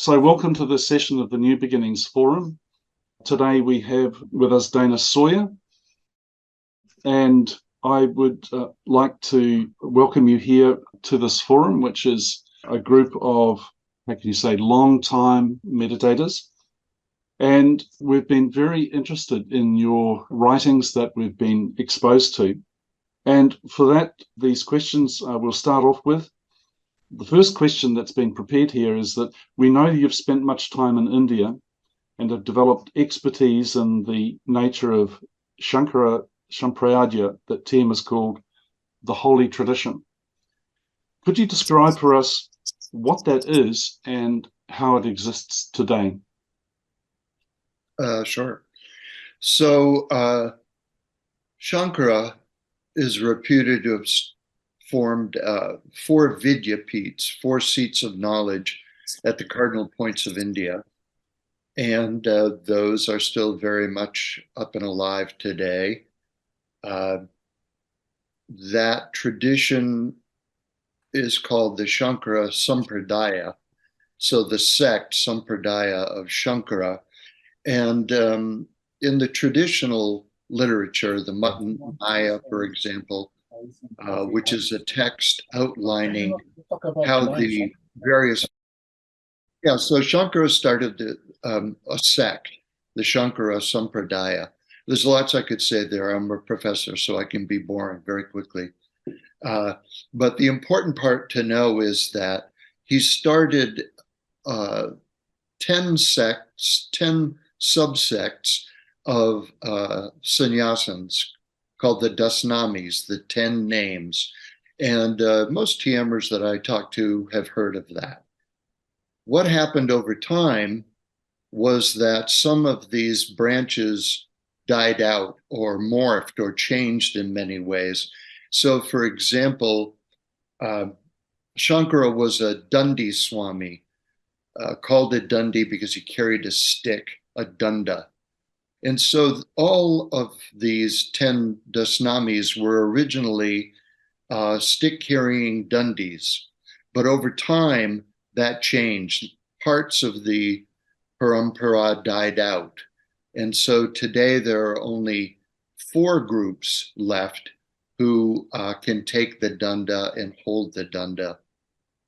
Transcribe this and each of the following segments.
So welcome to this session of the New Beginnings Forum. Today we have with us Dandi Sawyer, and I would like to welcome you here to this forum, which is a group of, how can you say, long-time meditators. And we've been very interested in your writings that we've been exposed to. And for that, these questions we'll start off with. The first question that's been prepared here is that we know you've spent much time in India and have developed expertise in the nature of Shankara Sampradaya, that term is called the holy tradition. Could you describe for us what that is and how it exists today? Sure. So Shankara is reputed to have formed four Vidyapeeths, four seats of knowledge at the cardinal points of India. And those are still very much up and alive today. That tradition is called the Shankara Sampradaya. So the sect, Sampradaya of Shankara. And in the traditional literature, the Maya, for example, which is a text outlining how the various... Yeah, so Shankara started a sect, the Shankara Sampradaya. There's lots I could say there. I'm a professor, so I can be boring very quickly. But the important part to know is that he started 10 sects, 10 subsects of sannyasins called the Dasnamis, the 10 names. And most TMers that I talk to have heard of that. What happened over time was that some of these branches died out or morphed or changed in many ways. So, for example, Shankara was a Dandi Swami, called a Dandi because he carried a stick, a danda. And so all of these 10 Dasnamis were originally stick-carrying Dandis. But over time, that changed. Parts of the parampara died out. And so today there are only 4 groups left who can take the danda and hold the danda,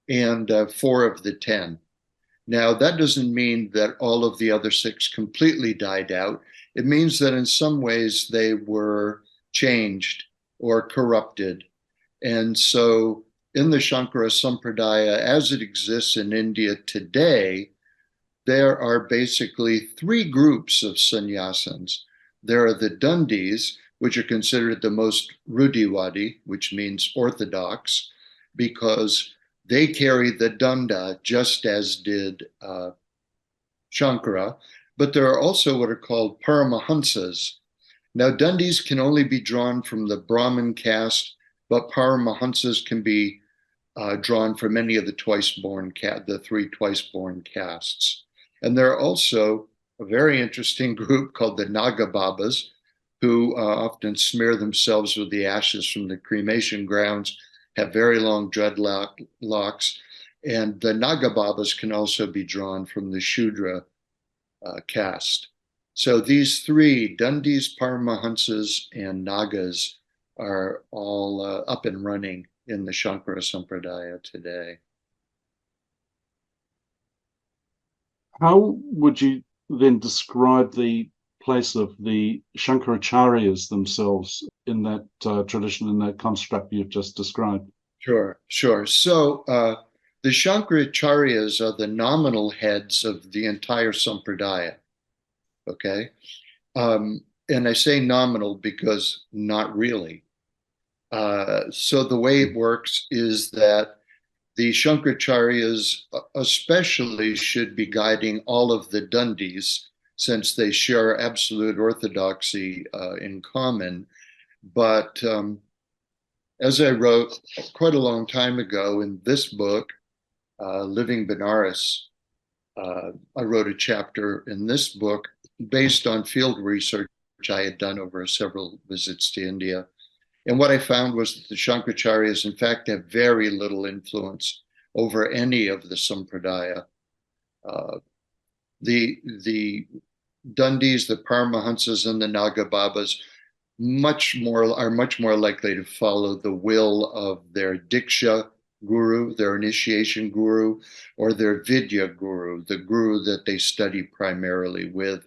and 4 of the 10. Now, that doesn't mean that all of the other 6 completely died out. It means that in some ways they were changed or corrupted. And so in the Shankara Sampradaya, as it exists in India today, there are basically 3 groups of sannyasins. There are the Dandis, which are considered the most Rudiwadi, which means orthodox, because they carry the danda just as did Shankara. But there are also what are called Paramahansas. Now, Dandis can only be drawn from the Brahmin caste, but Paramahansas can be drawn from any of the the 3 twice-born castes. And there are also a very interesting group called the Naga Babas, who often smear themselves with the ashes from the cremation grounds, have very long dreadlocks, and the Naga Babas can also be drawn from the Shudra caste. So these 3, Dandis, Paramahansas, and Nagas, are all up and running in the Shankara Sampradaya today. How would you then describe the place of the Shankaracharyas themselves in that tradition, in that construct you've just described? Sure. So the Shankaracharyas are the nominal heads of the entire Sampradaya. Okay? And I say nominal because not really. So the way it works is that the Shankaracharyas especially should be guiding all of the Dandis, since they share absolute orthodoxy in common. But as I wrote quite a long time ago in this book, Living Benares, I wrote a chapter in this book based on field research I had done over several visits to India. And what I found was that the Shankaracharyas, in fact, have very little influence over any of the Sampradaya. Uh, the Dundis, the Paramahansas, and the Nagababas are much more likely to follow the will of their Diksha guru, their initiation guru, or their Vidya guru, the guru that they study primarily with.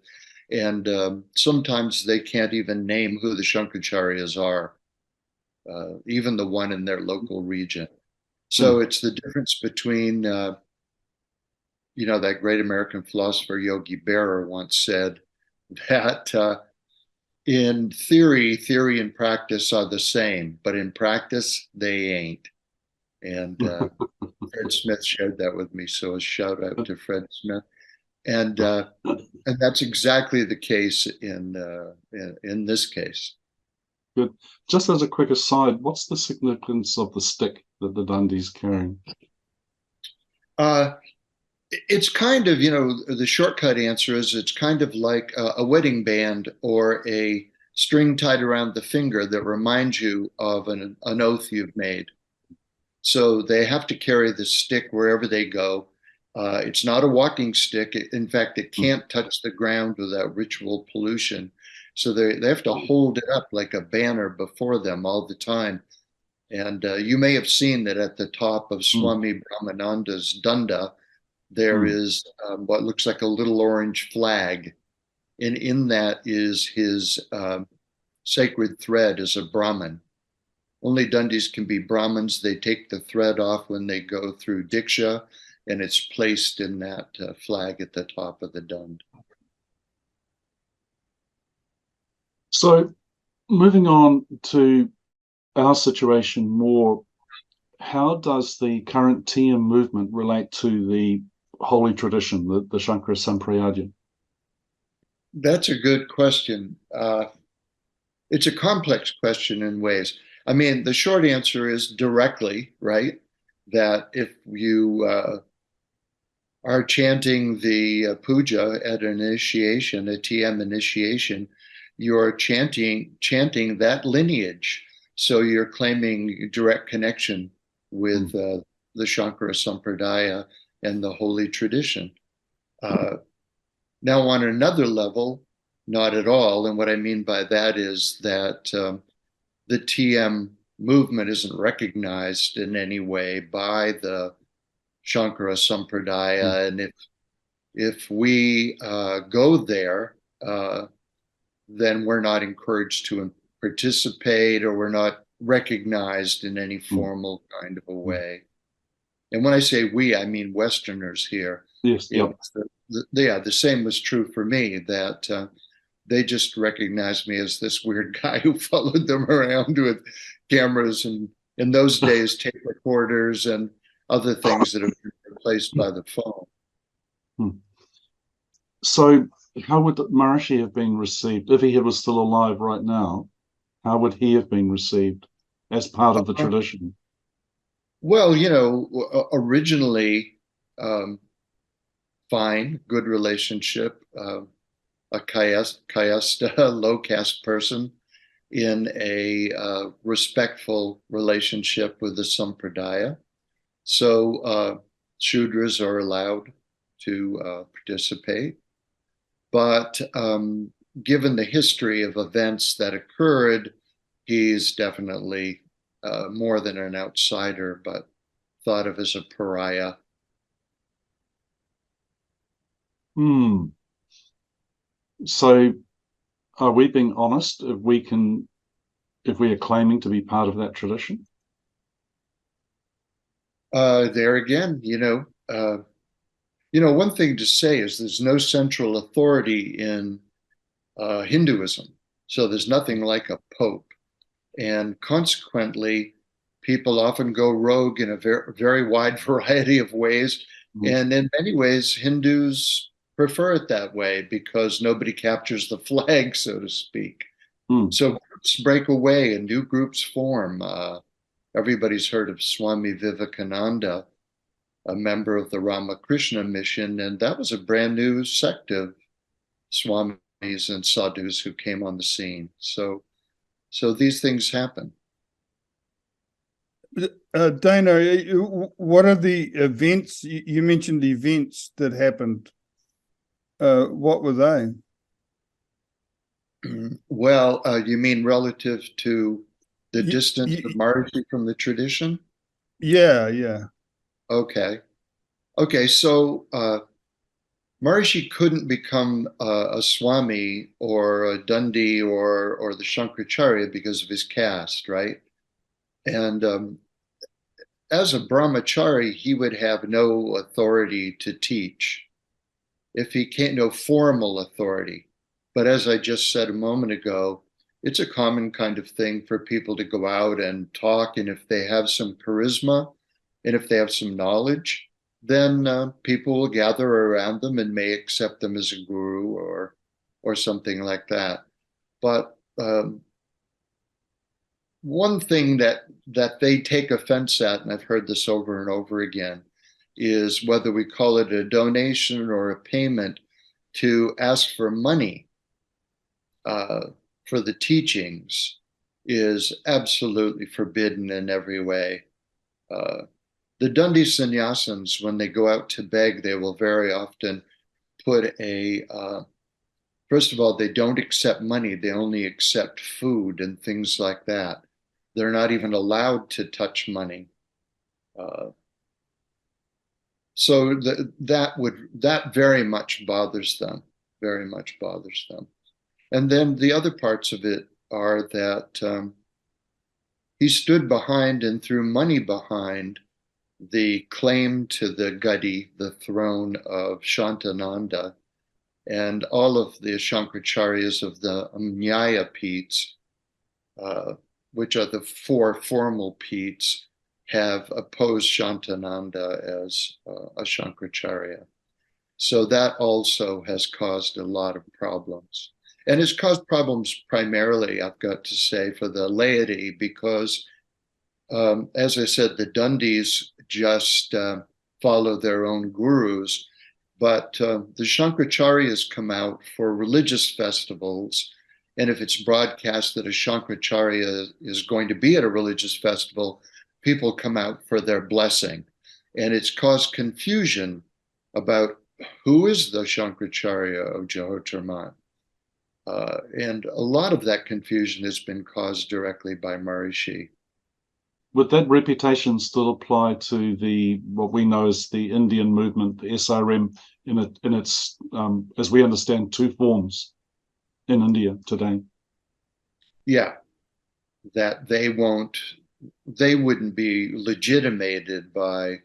And sometimes they can't even name who the Shankacharyas are, even the one in their local region. So it's the difference between, that great American philosopher Yogi Berra once said that in theory and practice are the same, but in practice, they ain't. And Fred Smith shared that with me. So a shout out to Fred Smith. And that's exactly the case in this case. Good. Just as a quick aside, what's the significance of the stick that the Dundi's carrying? It's kind of, the shortcut answer is it's kind of like a wedding band or a string tied around the finger that reminds you of an oath you've made. So they have to carry the stick wherever they go. It's not a walking stick. In fact, it can't touch the ground without ritual pollution. So they have to hold it up like a banner before them all the time. And you may have seen that at the top of Swami Brahmananda's danda, there is what looks like a little orange flag. And in that is his sacred thread as a Brahmin. Only Dundis can be Brahmins. They take the thread off when they go through Diksha, and it's placed in that flag at the top of the dund. So, moving on to our situation more, how does the current TM movement relate to the holy tradition, the Shankara Sampradaya? That's a good question. It's a complex question in ways. I mean, the short answer is directly, right? That if you are chanting the puja at an initiation, a TM initiation, you're chanting that lineage. So you're claiming direct connection with the Shankara Sampradaya and the holy tradition. Now, on another level, not at all. And what I mean by that is that the TM movement isn't recognized in any way by the Shankara Sampradaya. And if we go there, then we're not encouraged to participate, or we're not recognized in any formal kind of a way. And when I say we, I mean Westerners here. Yes. Yep. The same was true for me, that they just recognized me as this weird guy who followed them around with cameras and, in those days, tape recorders and other things that have been replaced by the phone. So how would Maharishi have been received if he was still alive right now? How would he have been received as part of the tradition? Well, originally, fine, good relationship, a kayasta, low caste person in a respectful relationship with the Sampradaya. So Shudras are allowed to participate. But given the history of events that occurred, he's definitely more than an outsider, but thought of as a pariah. So are we being honest if we are claiming to be part of that tradition? There again, one thing to say is there's no central authority in Hinduism. So there's nothing like a pope. And consequently, people often go rogue in a very, very wide variety of ways. And in many ways, Hindus prefer it that way because nobody captures the flag, so to speak. So groups break away and new groups form. Everybody's heard of Swami Vivekananda, a member of the Ramakrishna mission, and that was a brand new sect of Swamis and sadhus who came on the scene. So these things happen. Dana, what are the events? You mentioned the events that happened. What were they? Well, you mean relative to the Y- distance of y- Maharishi from the tradition? yeah, yeah. Okay. Okay, so Maharishi couldn't become a Swami or a Dandi or the Shankaracharya because of his caste, right? And as a brahmachari, he would have no authority to teach if he can't, no formal authority. But as I just said a moment ago, it's a common kind of thing for people to go out and talk. And if they have some charisma and if they have some knowledge, then people will gather around them and may accept them as a guru or something like that. But one thing that they take offense at, and I've heard this over and over again, is whether we call it a donation or a payment to ask for money uh, for the teachings is absolutely forbidden in every way. Uh, the Dandi sannyasins, when they go out to beg, they will very often put first of all, they don't accept money, they only accept food and things like that. They're not even allowed to touch money. Uh, so that very much bothers them, very much bothers them. And then the other parts of it are that he stood behind and threw money behind the claim to the Gadi, the throne of Shantananda, and all of the Shankaracharyas of the Nyaya Peeths, uh, which are the four formal Peeths, have opposed Shantananda as a Shankaracharya. So that also has caused a lot of problems. And it's caused problems primarily, I've got to say, for the laity, because, as I said, the Dundis just follow their own gurus. But the Shankaracharyas come out for religious festivals. And if it's broadcast that a Shankaracharya is going to be at a religious festival, people come out for their blessing. And it's caused confusion about who is the Shankaracharya of Jahotirmat. And a lot of that confusion has been caused directly by Maharishi. Would that reputation still apply to the what we know as the Indian movement, the SRM, in its as we understand, two forms in India today? Yeah, that they wouldn't be legitimated by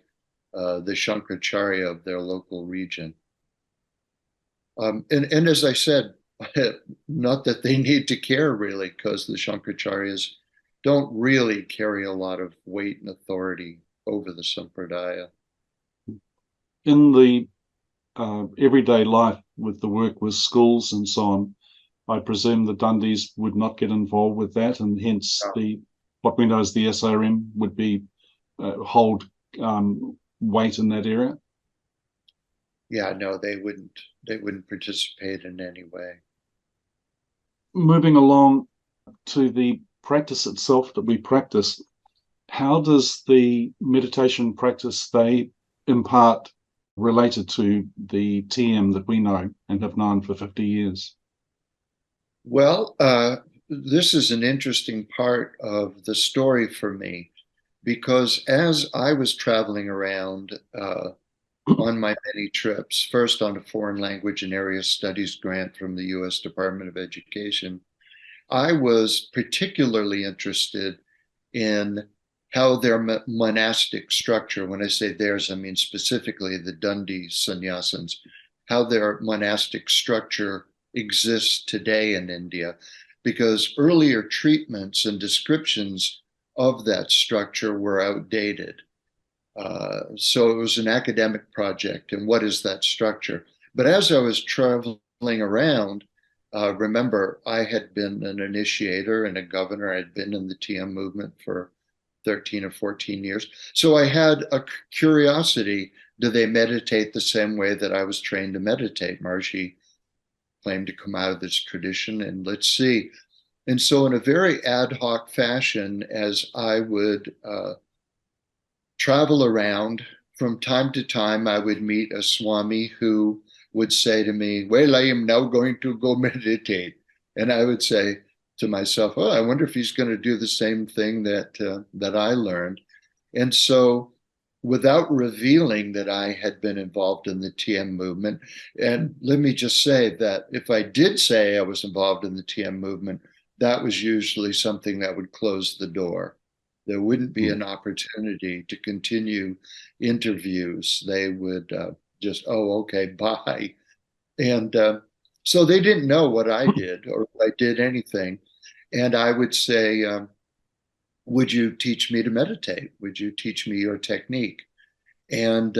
the Shankaracharya of their local region. And as I said, not that they need to care really, because the Shankaracharyas don't really carry a lot of weight and authority over the Sampradaya. In the everyday life with the work with schools and so on, I presume the Dundis would not get involved with that, and hence the what we know as the SRM would be hold weight in that area. Yeah, no, they wouldn't participate in any way. Moving along to the practice itself that we practice, how does the meditation practice they impart related to the TM that we know and have known for 50 years? Well, this is an interesting part of the story for me because as I was traveling around on my many trips, first on a foreign language and area studies grant from the US Department of Education, I was particularly interested in how their monastic structure, when I say theirs, I mean specifically the Dandi sannyasins, how their monastic structure exists today in India, because earlier treatments and descriptions of that structure were outdated. So it was an academic project, and what is that structure? But as I was traveling around, remember, I had been an initiator and a governor. I had been in the TM movement for 13 or 14 years. So I had a curiosity. Do they meditate the same way that I was trained to meditate? Maharishi claimed to come out of this tradition, and let's see. And so, in a very ad hoc fashion, as I would travel around. From time to time, I would meet a Swami who would say to me, "Well, I am now going to go meditate." And I would say to myself, "Oh, I wonder if he's going to do the same thing that I learned." And so, without revealing that I had been involved in the TM movement, and let me just say that if I did say I was involved in the TM movement, that was usually something that would close the door. There wouldn't be an opportunity to continue interviews. They would just, "Oh, okay, bye." And so they didn't know what I did or if I did anything. And I would say, "Would you teach me to meditate? Would you teach me your technique?" And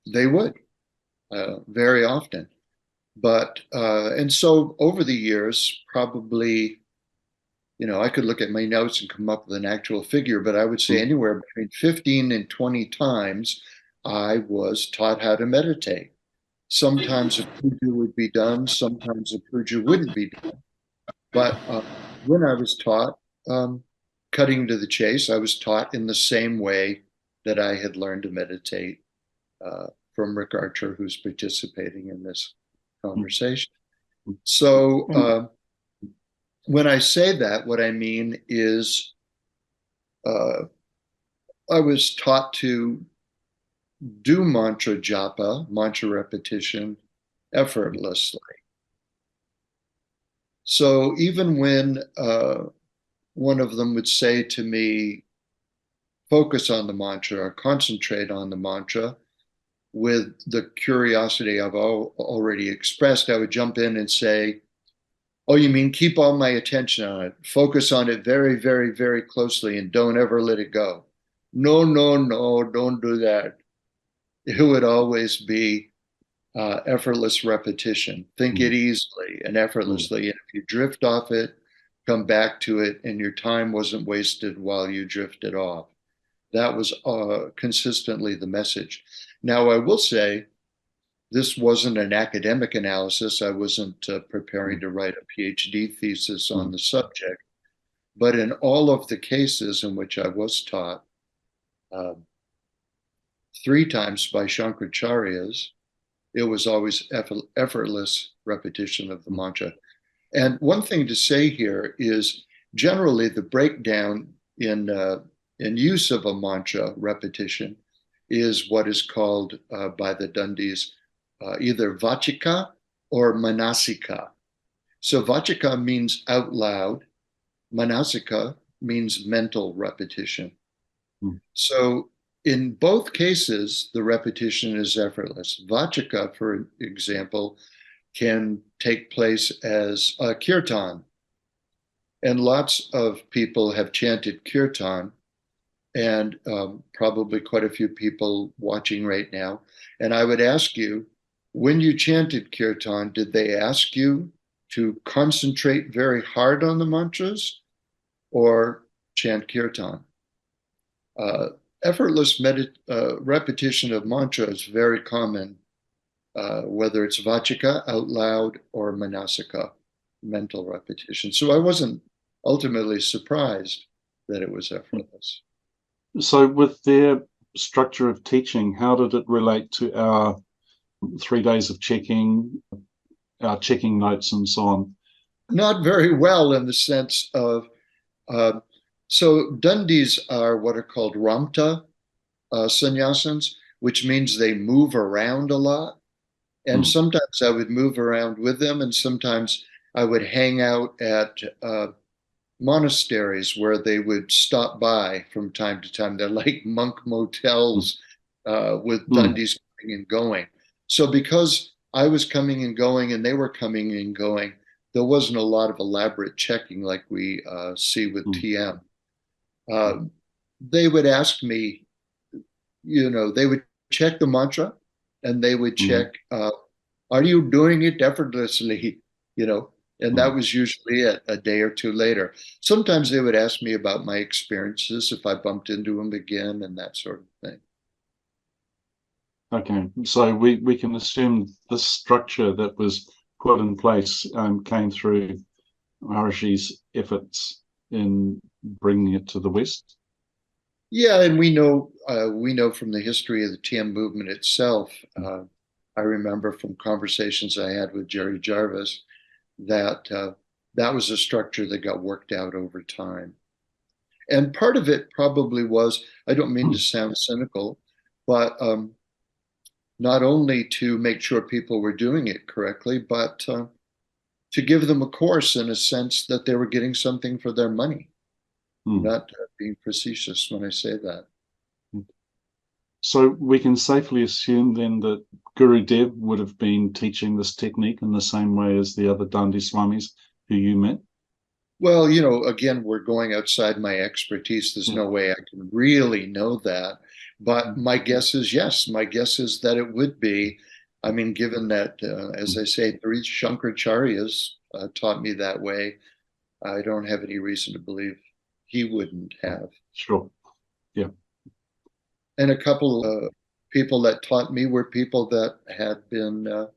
they would very often. And so over the years, probably, I could look at my notes and come up with an actual figure, but I would say anywhere between 15 and 20 times I was taught how to meditate. Sometimes a puja would be done, sometimes a puja wouldn't be done. But when I was taught, cutting to the chase, I was taught in the same way that I had learned to meditate from Rick Archer, who's participating in this conversation. So when I say that, what I mean is I was taught to do mantra japa, mantra repetition, effortlessly. So even when one of them would say to me, "Focus on the mantra or concentrate on the mantra," with the curiosity I've already expressed, I would jump in and say, "Oh, you mean keep all my attention on it, focus on it very, very, very closely and don't ever let it go." No, no, no, don't do that. It would always be effortless repetition. Think it easily and effortlessly. And if you drift off it, come back to it, and your time wasn't wasted while you drifted off. That was consistently the message. Now, I will say this wasn't an academic analysis. I wasn't preparing to write a PhD thesis on the subject. But in all of the cases in which I was taught, 3 times by Shankaracharyas, it was always effortless repetition of the mantra. And one thing to say here is generally the breakdown in use of a mantra repetition is what is called by the Dandis either vachika or manasika. So vachika means out loud, manasika means mental repetition. So in both cases, the repetition is effortless. Vachika, for example, can take place as a kirtan. And lots of people have chanted kirtan, and probably quite a few people watching right now. And I would ask you, when you chanted kirtan, did they ask you to concentrate very hard on the mantras or chant kirtan? Effortless repetition of mantra is very common, whether it's vachika, out loud, or manasika, mental repetition. So I wasn't ultimately surprised that it was effortless. So with their structure of teaching, how did it relate to our 3 days of checking, our checking notes and so on? Not very well, in the sense of, so Dandis are what are called ramta sannyasins, which means they move around a lot. And sometimes I would move around with them, and sometimes I would hang out at monasteries where they would stop by from time to time. They're like monk motels with Dandis coming and going. So because I was coming and going and they were coming and going, there wasn't a lot of elaborate checking like we see with TM. They would ask me, they would check the mantra and they would check, are you doing it effortlessly? And that was usually it, a day or two later. Sometimes they would ask me about my experiences, if I bumped into them again and that sort of thing. Okay, so we can assume this structure that was put in place came through Maharishi's efforts in bringing it to the West? Yeah, and we know from the history of the TM movement itself. I remember from conversations I had with Jerry Jarvis that that was a structure that got worked out over time. And part of it probably was, I don't mean to sound cynical, but not only to make sure people were doing it correctly, but to give them a course in a sense that they were getting something for their money. Not being facetious when I say that. So we can safely assume then that Guru Dev would have been teaching this technique in the same way as the other Dandi Swamis who you met? Well, you know, again, we're going outside my expertise. There's no way I can really know that. But my guess is yes. My guess is that it would be. I mean, given that, as I say, three Shankaracharyas taught me that way, I don't have any reason to believe he wouldn't have. Sure. Yeah. And a couple of people that taught me were people that had been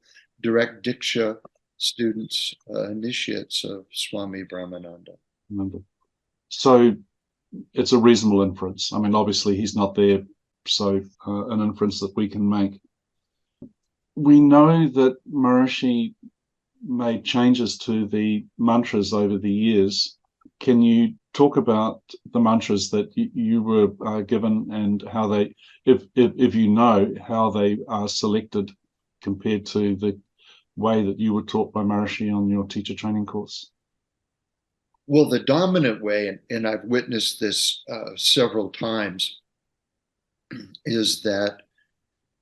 direct Diksha students, initiates of Swami Brahmananda. So it's a reasonable inference. I mean, obviously he's not there, so an inference that we can make. We know that Maharishi made changes to the mantras over the years. Can you talk about the mantras that you were given and how they, if you know, how they are selected compared to the way that you were taught by Maharishi on your teacher training course? Well, the dominant way, and I've witnessed this several times, is that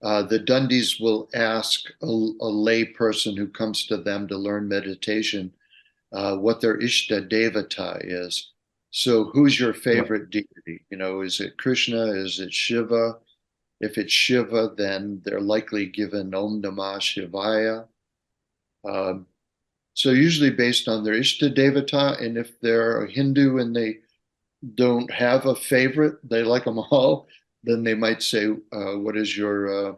the Dundis will ask a lay person who comes to them to learn meditation what their Ishta Devata is. So who's your favorite deity? You know, is it Krishna? Is it Shiva? If it's Shiva, then they're likely given Om Namah Shivaya. So usually based on their Ishta Devata, and if they're a Hindu and they don't have a favorite, they like them all, then they might say, what is your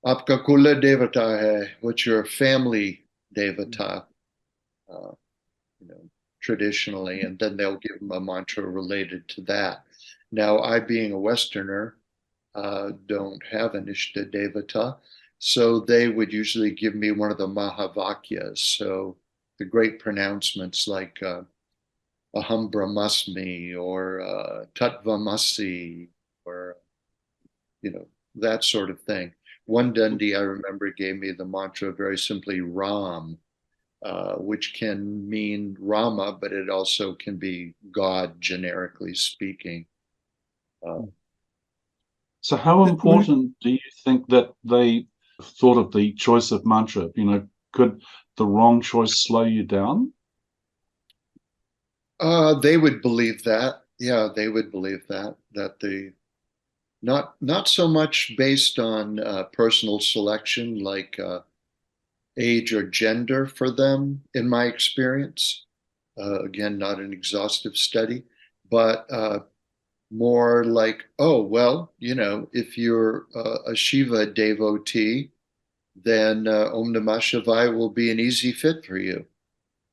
Apka Kula Devata hai? What's your family Devata? You know, traditionally, and then they'll give them a mantra related to that. Now, I, being a Westerner, don't have an Ishta Devata, so they would usually give me one of the Mahavakyas, so the great pronouncements like Aham Brahmasmi or Tatvamasi, or, you know, that sort of thing. One Dandi I remember gave me the mantra very simply Ram, which can mean Rama, but it also can be God, generically speaking. So how important do you think that they thought of the choice of mantra? You know, could the wrong choice slow you down? They would believe that. Yeah, they would believe that. That the not so much based on personal selection, like age or gender for them, in my experience. Again, not an exhaustive study, but more like, oh, well, you know, if you're a Shiva devotee, then Om Namah Shivaya will be an easy fit for you.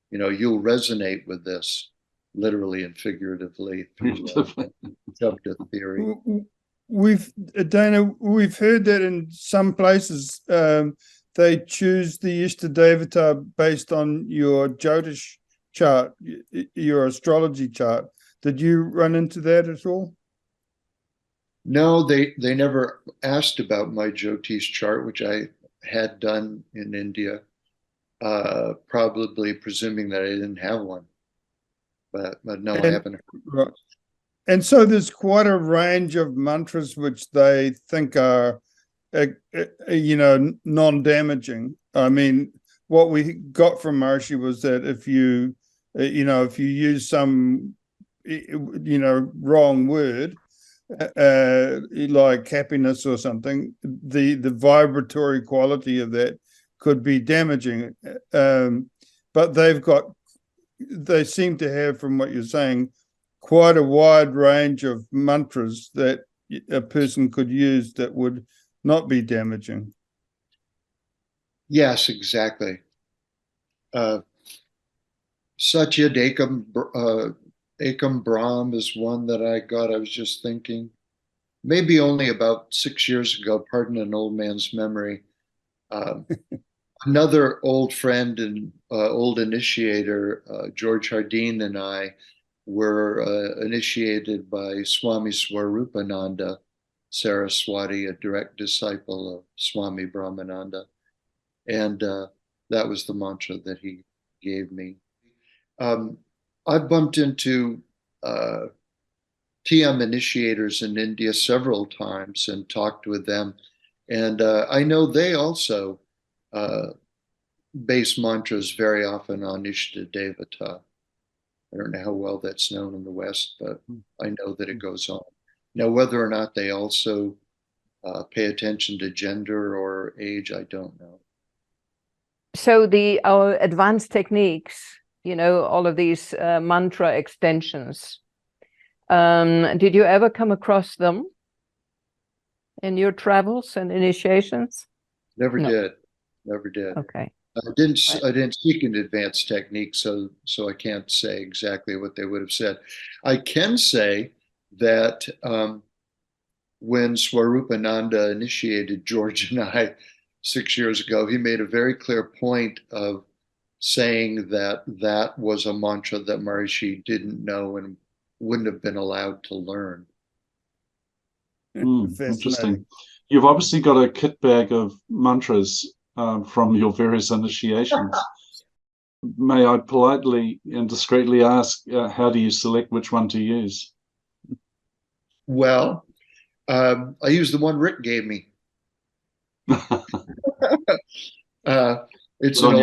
You know, you'll resonate with this, literally and figuratively, through Shabda theory. Dana, we've heard that in some places they choose the Ishta Devata based on your Jyotish chart, your astrology chart. Did you run into that at all? No, they never asked about my Jyotish chart, which I had done in India, probably presuming that I didn't have one. But no, I haven't. Right. And so there's quite a range of mantras which they think are, you know, non-damaging. I mean, what we got from Maharishi was that if you, you know, if you use some, you know, wrong word, like happiness or something, the vibratory quality of that could be damaging. But they seem to have, from what you're saying, quite a wide range of mantras that a person could use that would not be damaging. Yes, exactly. Satyadekam Ekam Brahm is one that I got. I was just thinking, maybe only about 6 years ago, pardon an old man's memory. Um, Another old friend and old initiator, George Hardeen, and I were initiated by Swami Swarupananda Saraswati, a direct disciple of Swami Brahmananda. And that was the mantra that he gave me. Um, I've bumped into TM initiators in India several times and talked with them. And I know they also uh, base mantras very often on Ishta Devata. I don't know how well that's known in the West, but I know that it goes on. Now, whether or not they also pay attention to gender or age, I don't know. So the advanced techniques, all of these mantra extensions, did you ever come across them in your travels and initiations? Never No. did. Never did. Okay. I didn't speak in advanced techniques, so I can't say exactly what they would have said. I can say that when Swarupananda initiated George and I 6 years ago, he made a very clear point of saying that that was a mantra that Maharishi didn't know and wouldn't have been allowed to learn. Interesting. You've obviously got a kit bag of mantras from your various initiations. May I politely and discreetly ask, how do you select which one to use? Well, I used the one Rick gave me. It's an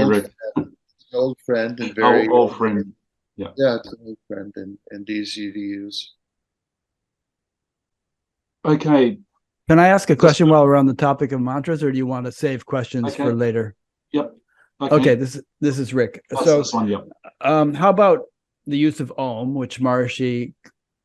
old friend and very old friend. Yeah, it's an old friend and easy to use. Okay. Can I ask a question while we're on the topic of mantras, or do you want to save questions for later? Yep. Okay, this is Rick. This one, yep. How about the use of Om, which Maharishi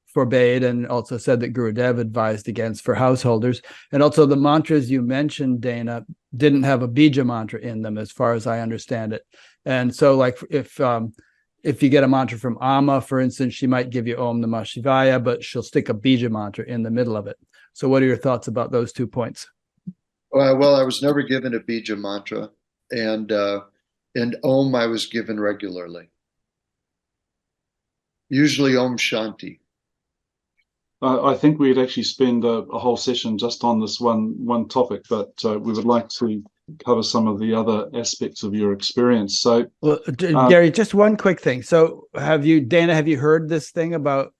forbade and also said that Gurudev advised against for householders, and also the mantras you mentioned, Dana, didn't have a bija mantra in them, as far as I understand it. And so, like, if you get a mantra from Amma, for instance, she might give you Om Namah Shivaya, but she'll stick a bija mantra in the middle of it. So what are your thoughts about those 2 points? Well, I was never given a bija mantra, and Om I was given regularly. Usually Om Shanti. I think we'd actually spend a whole session just on this one topic, but we would like to cover some of the other aspects of your experience. So, well, Gary, just one quick thing. So, Dana, have you heard this thing about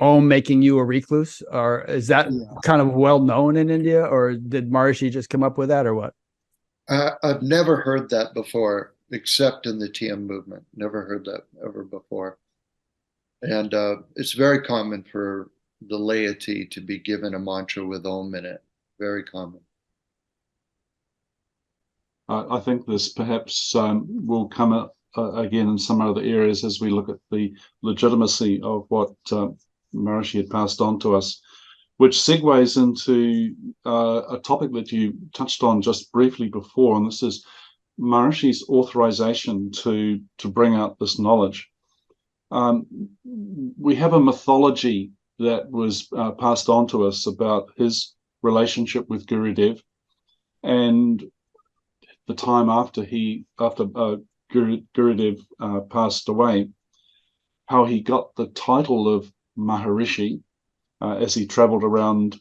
Om making you a recluse, or is that kind of well known in India, or did Maharishi just come up with that, or what? I've never heard that before, except in the TM movement. Never heard that ever before. And it's very common for the laity to be given a mantra with Om in it. Very common. I think this perhaps will come up again in some other areas as we look at the legitimacy of what Maharishi had passed on to us, which segues into a topic that you touched on just briefly before, and this is Maharishi's authorization to bring out this knowledge. We have a mythology that was passed on to us about his relationship with Gurudev, and the time after Gurudev passed away, how he got the title of Maharishi as he traveled around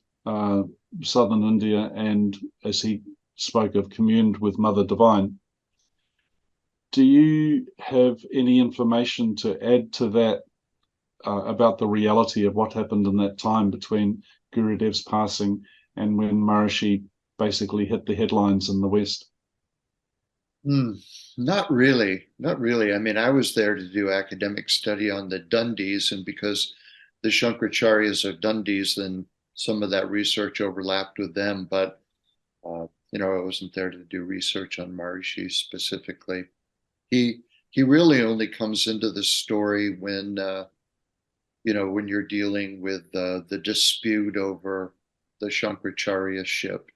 southern India and as he spoke of communed with Mother Divine. Do you have any information to add to that about the reality of what happened in that time between Gurudev's passing and when Maharishi basically hit the headlines in the West? Not really. Not really. I mean, I was there to do academic study on the Dandis, and because the Shankaracharyas are Dandis, then some of that research overlapped with them. But, I wasn't there to do research on Maharishi specifically. He really only comes into the story when when you're dealing with the dispute over the Shankaracharya ship.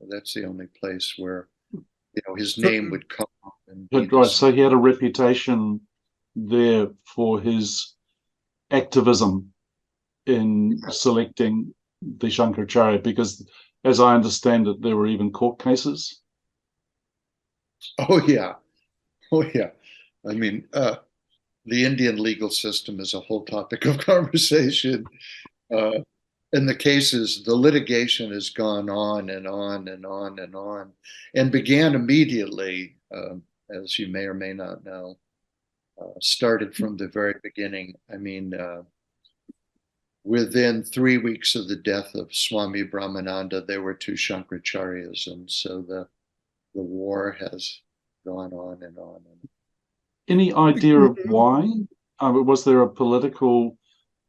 That's the only place where his name would come up. Right. So he had a reputation there for his activism in selecting the Shankaracharya? Because, as I understand it, there were even court cases. Oh yeah, oh yeah. I mean, the Indian legal system is a whole topic of conversation. Uh, and the cases, the litigation has gone on and on and on and on, and began immediately, as you may or may not know, started from the very beginning. I mean, within 3 weeks of the death of Swami Brahmananda, there were two Shankaracharyas, and so the war has gone on and on. Any idea of why? Was there a political,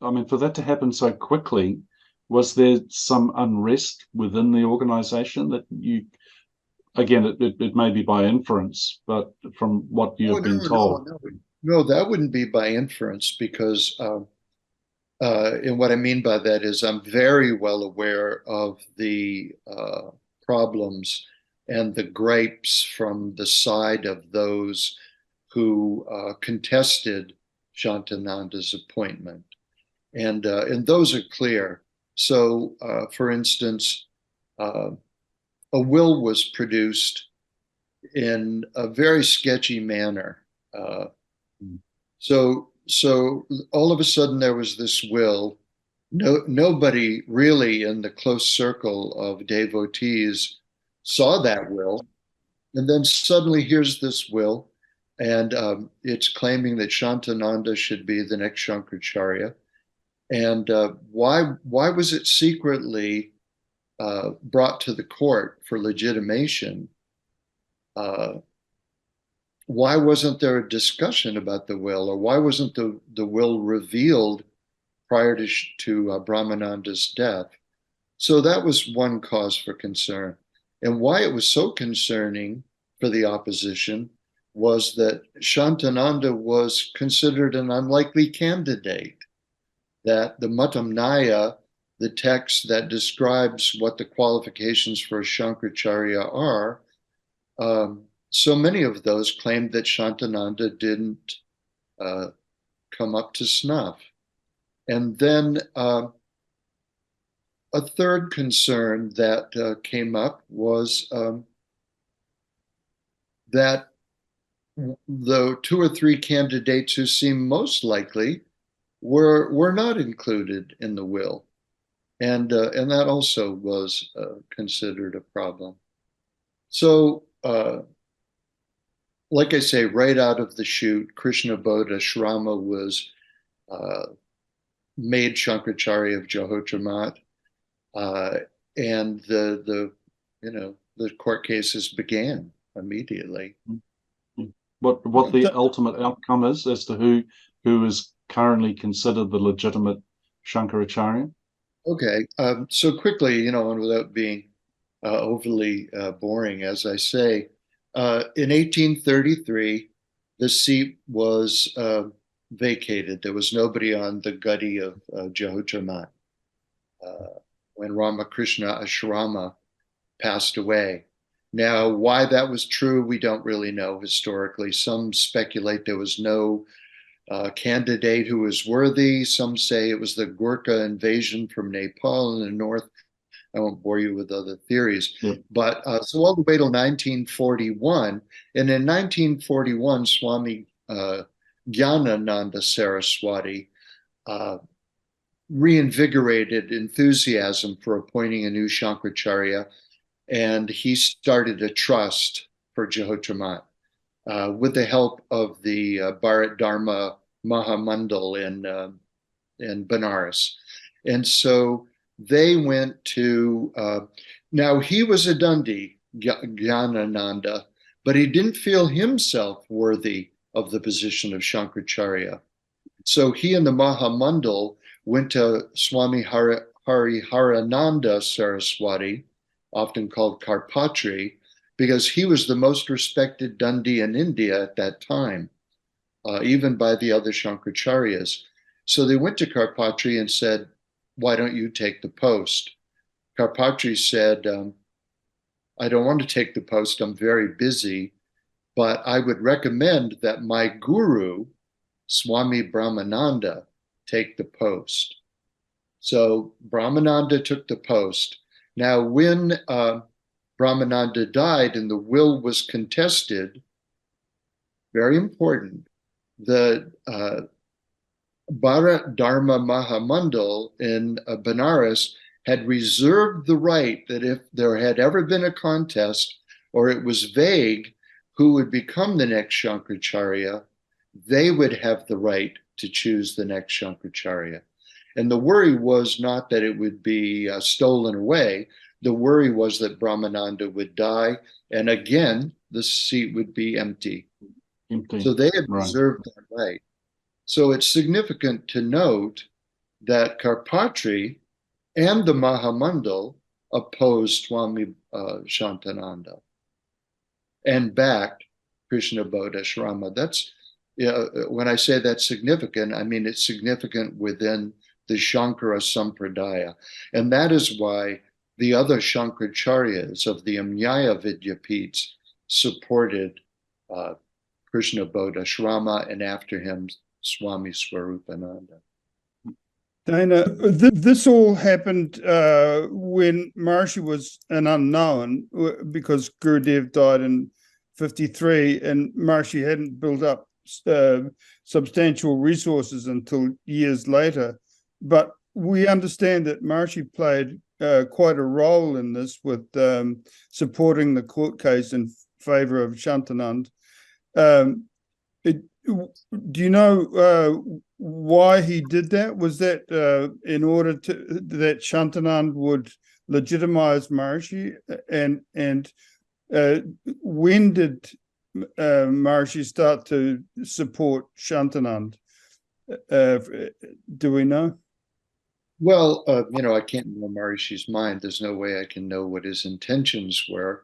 I mean, for that to happen so quickly, was there some unrest within the organization that you, again, it may be by inference, but from what you Oh, have been no, told? no, that wouldn't be by inference because, and what I mean by that is I'm very well aware of the problems and the gripes from the side of those who contested Shantananda's appointment. And those are clear. So, for instance, uh, a will was produced in a very sketchy manner. Uh, so all of a sudden there was this will. Nobody really in the close circle of devotees saw that will, and then suddenly here's this will, and it's claiming that Shantananda should be the next Shankaracharya. And why was it secretly brought to the court for legitimation? Why wasn't there a discussion about the will, or why wasn't the will revealed prior to Brahmananda's death? So that was one cause for concern. And why it was so concerning for the opposition was that Shantananda was considered an unlikely candidate, that the Matamnaya, the text that describes what the qualifications for a Shankaracharya are, so many of those claimed that Shantananda didn't come up to snuff. And then a third concern that came up was that the two or three candidates who seemed most likely were not included in the will, and that also was considered a problem. So, like I say, right out of the chute, Krishna Bodha Shrama was made Shankaracharya of Jehotramat, and the court cases began immediately. What the ultimate outcome is as to who is currently considered the legitimate Shankaracharya? Okay, so quickly, and without being overly boring, as I say, in 1833, the seat was vacated. There was nobody on the gutty of Jehotramat when Ramakrishna Ashrama passed away. Now, why that was true, we don't really know historically. Some speculate there was no candidate who was worthy. Some say it was the Gurkha invasion from Nepal in the north. I won't bore you with other theories. Yep. But so all the way till 1941. And in 1941, Swami Gyanananda Saraswati reinvigorated enthusiasm for appointing a new Shankaracharya, and he started a trust for Jehotramat with the help of the Bharat Dharma Mahamandal in Benares. And so they went to, now he was a Dandi, Gyanananda, but he didn't feel himself worthy of the position of Shankaracharya. So he and the Mahamandal went to Swami Hariharananda Saraswati, often called Karpatri, because he was the most respected Dandi in India at that time, even by the other Shankaracharyas. So they went to Karpatri and said, why don't you take the post? Karpatri said, I don't want to take the post, I'm very busy, but I would recommend that my guru, Swami Brahmananda take the post. So Brahmananda took the post. Now, when Brahmananda died and the will was contested, very important, the Bharat Dharma Mahamandal in Benares had reserved the right that if there had ever been a contest or it was vague who would become the next Shankaracharya, they would have the right to choose the next Shankaracharya. And the worry was not that it would be stolen away. The worry was that Brahmananda would die, and again, the seat would be empty. So they had reserved that right. So it's significant to note that Karpatri and the Mahamandal opposed Swami Shantananda and backed Krishna Bodhisrama. That's, when I say that's significant, I mean it's significant within the Shankara Sampradaya. And that is why the other Shankaracharyas of the Amnyaya Vidyapeeths supported Krishna Bodhisrama and after him Swami Swarupananda. Dana, this all happened when Maharishi was an unknown because Gurudev died in 53 and Maharishi hadn't built up substantial resources until years later. But we understand that Maharishi played quite a role in this with supporting the court case in favor of Shantanand. Do you know why he did that? Was that in order that Shantanand would legitimize Maharishi? And when did Maharishi start to support Shantanand? Do we know? Well, I can't know Maharishi's mind. There's no way I can know what his intentions were.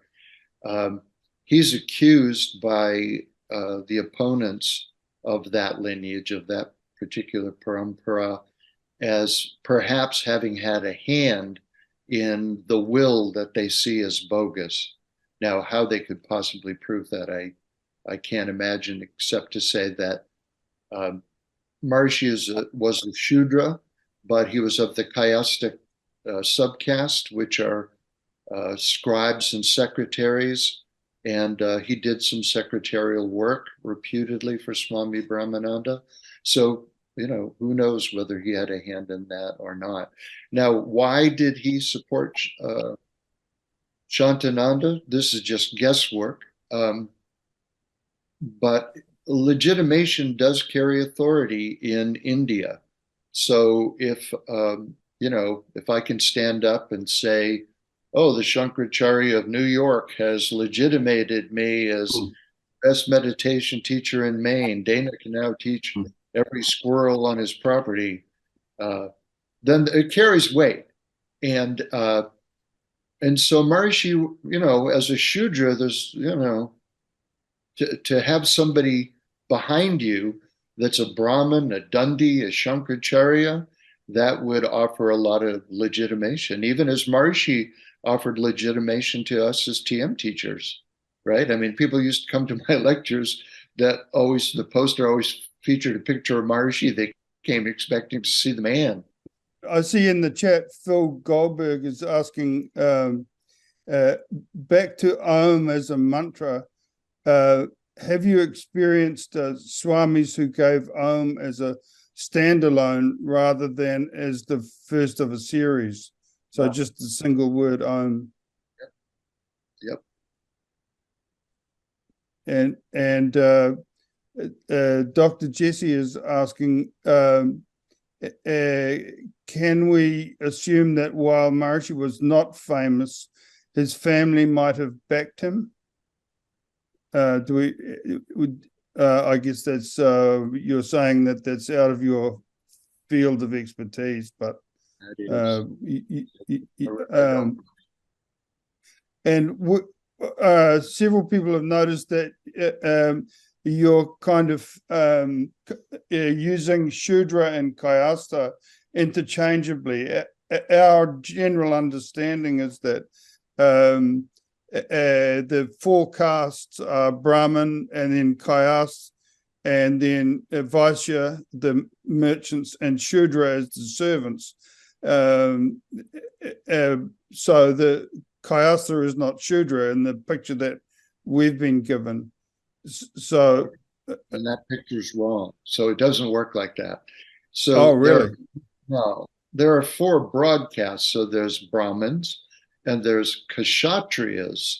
He's accused by the opponents of that lineage, of that particular parampara, as perhaps having had a hand in the will that they see as bogus. Now, how they could possibly prove that, I can't imagine, except to say that Maharishi was a Shudra, but he was of the Kayastic subcaste, which are scribes and secretaries. And he did some secretarial work reputedly for Swami Brahmananda. So, who knows whether he had a hand in that or not. Now, why did he support Shantananda? This is just guesswork. But legitimation does carry authority in India. So if I can stand up and say, oh, the Shankaracharya of New York has legitimated me as best meditation teacher in Maine. Dana can now teach every squirrel on his property. Then it carries weight. And so Maharishi, as a Shudra, there's, to have somebody behind you that's a Brahmin, a Dandi, a Shankaracharya, that would offer a lot of legitimation, even as Maharishi offered legitimation to us as TM teachers, right? I mean, people used to come to my lectures that the poster always featured a picture of Maharishi. They came expecting to see the man. I see in the chat, Phil Goldberg is asking, back to Om as a mantra, have you experienced Swamis who gave Om as a standalone rather than as the first of a series? So just a single word, Om. Yep. And Dr. Jesse is asking, can we assume that while Maharishi was not famous, his family might have backed him? I guess that's you're saying that that's out of your field of expertise, but several people have noticed that you're kind of using Shudra and Kayasta interchangeably. Our general understanding is that the four castes are Brahmin and then Kayas, and then Vaishya, the merchants, and Shudra as the servants. So the Kayasa is not Shudra in the picture that we've been given. So, and that picture's wrong. So it doesn't work like that. So oh, really? There are four broad castes. So there's Brahmins, and there's Kshatriyas.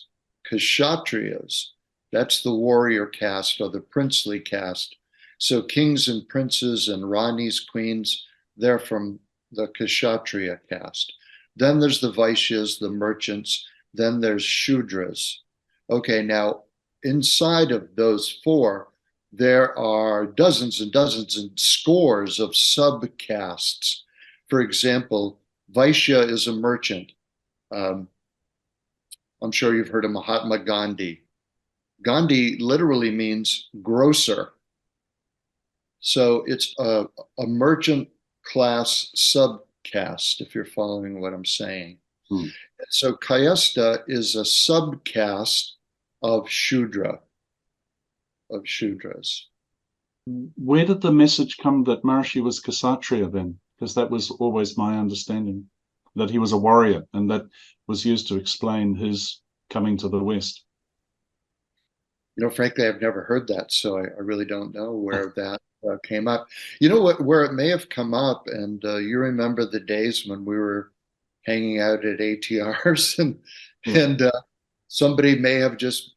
Kshatriyas, that's the warrior caste or the princely caste. So kings and princes and Ranis, queens, they're from the Kshatriya caste. Then there's the Vaishyas, the merchants. Then there's Shudras. Okay, now inside of those four, there are dozens and dozens and scores of subcastes. For example, Vaishya is a merchant. I'm sure you've heard of Mahatma Gandhi. Gandhi literally means grocer. So it's a merchant class subcaste, if you're following what I'm saying. So Kayasta is a subcaste of Shudra, of Shudras. Where did the message come that Maharishi was Kshatriya then? Because that was always my understanding, that he was a warrior, and that was used to explain his coming to the West. You know, frankly, I've never heard that, so I really don't know where that came up. You know what? Where it may have come up, and you remember the days when we were hanging out at ATRs, and somebody may have just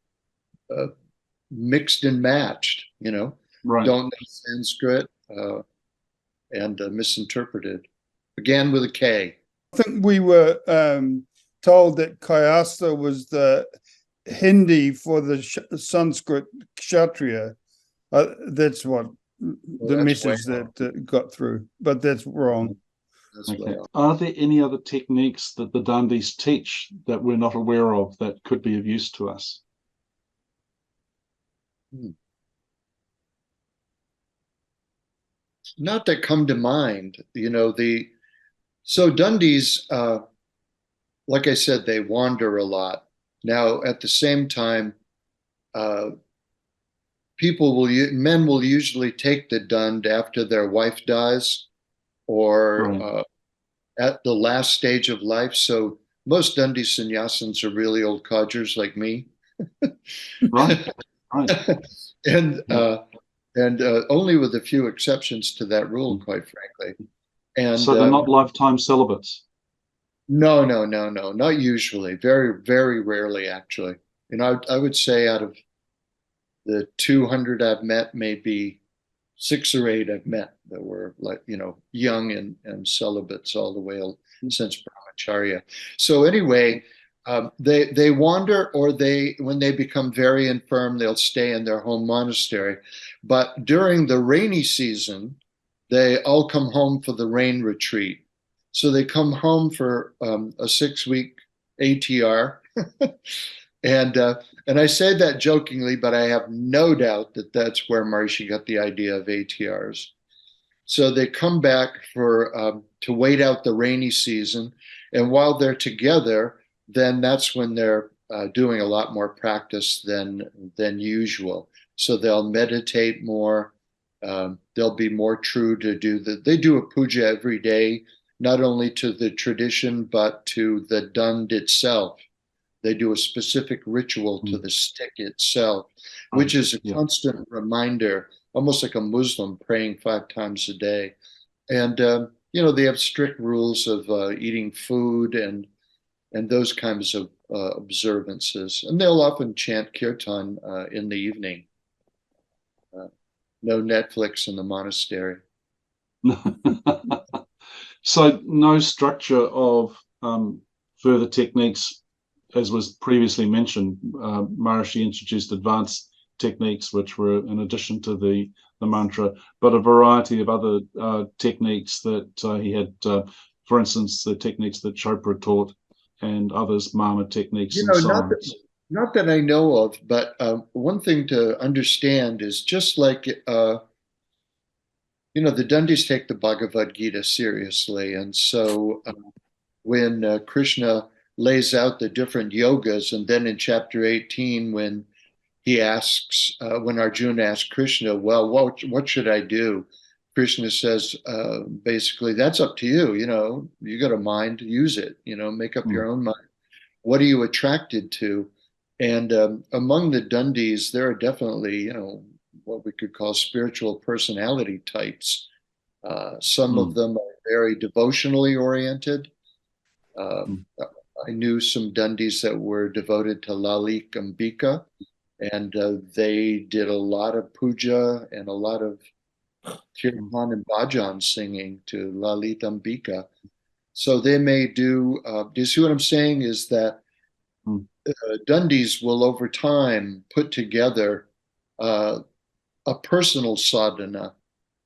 mixed and matched. You know, Right. don't know Sanskrit and misinterpreted. Again with a K. I think we were told that Kayasa was the Hindi for the Sanskrit Kshatriya. That's what the message that got through, but that's wrong. Okay. Are there any other techniques that the Dandis teach that we're not aware of that could be of use to us? Not that come to mind. You know, so Dundies, like I said, they wander a lot. Now, at the same time, men will usually take the dund after their wife dies, or Right. At the last stage of life. So most Dandi sannyasins are really old codgers like me. Right. Right. and only with a few exceptions to that rule, quite frankly. And so they're not lifetime celibates. No, not usually. Very, very rarely, actually. You know, I would say out of the 200 I've met, maybe 6 or 8 I've met that were, like, you know, young and celibates all the way since brahmacharya. So anyway, they wander, or when they become very infirm, they'll stay in their home monastery. But during the rainy season, they all come home for the rain retreat. So they come home for a 6-week ATR. And I say that jokingly, but I have no doubt that that's where Maharishi got the idea of ATRs. So they come back to wait out the rainy season. And while they're together, then that's when they're doing a lot more practice than usual. So they'll meditate more. They'll be more true to they do a puja every day, not only to the tradition, but to the dund itself. They do a specific ritual to the stick itself, which is a constant reminder, almost like a Muslim praying 5 times a day. And, you know, they have strict rules of eating food and those kinds of observances. And they'll often chant kirtan in the evening. No Netflix in the monastery. So no structure of further techniques, as was previously mentioned. Maharishi introduced advanced techniques, which were in addition to the mantra, but a variety of other techniques that he had, for instance, the techniques that Chopra taught, and others, Mama techniques, and so on. Not that I know of, but one thing to understand is, just like, you know, the Dandis take the Bhagavad Gita seriously. And so when Krishna lays out the different yogas, and then in chapter 18, when he asks, when Arjuna asks Krishna, well, what should I do? Krishna says, basically, that's up to you. You got a mind, use it, make up your own mind. What are you attracted to? And among the Dundis, there are definitely, what we could call spiritual personality types. Some of them are very devotionally oriented. I knew some Dundis that were devoted to Lalit Ambika, and they did a lot of puja and a lot of kirtan and bhajan singing to Lalit Ambika. So they may do you see what I'm saying? Is that Dundis will over time put together a personal sadhana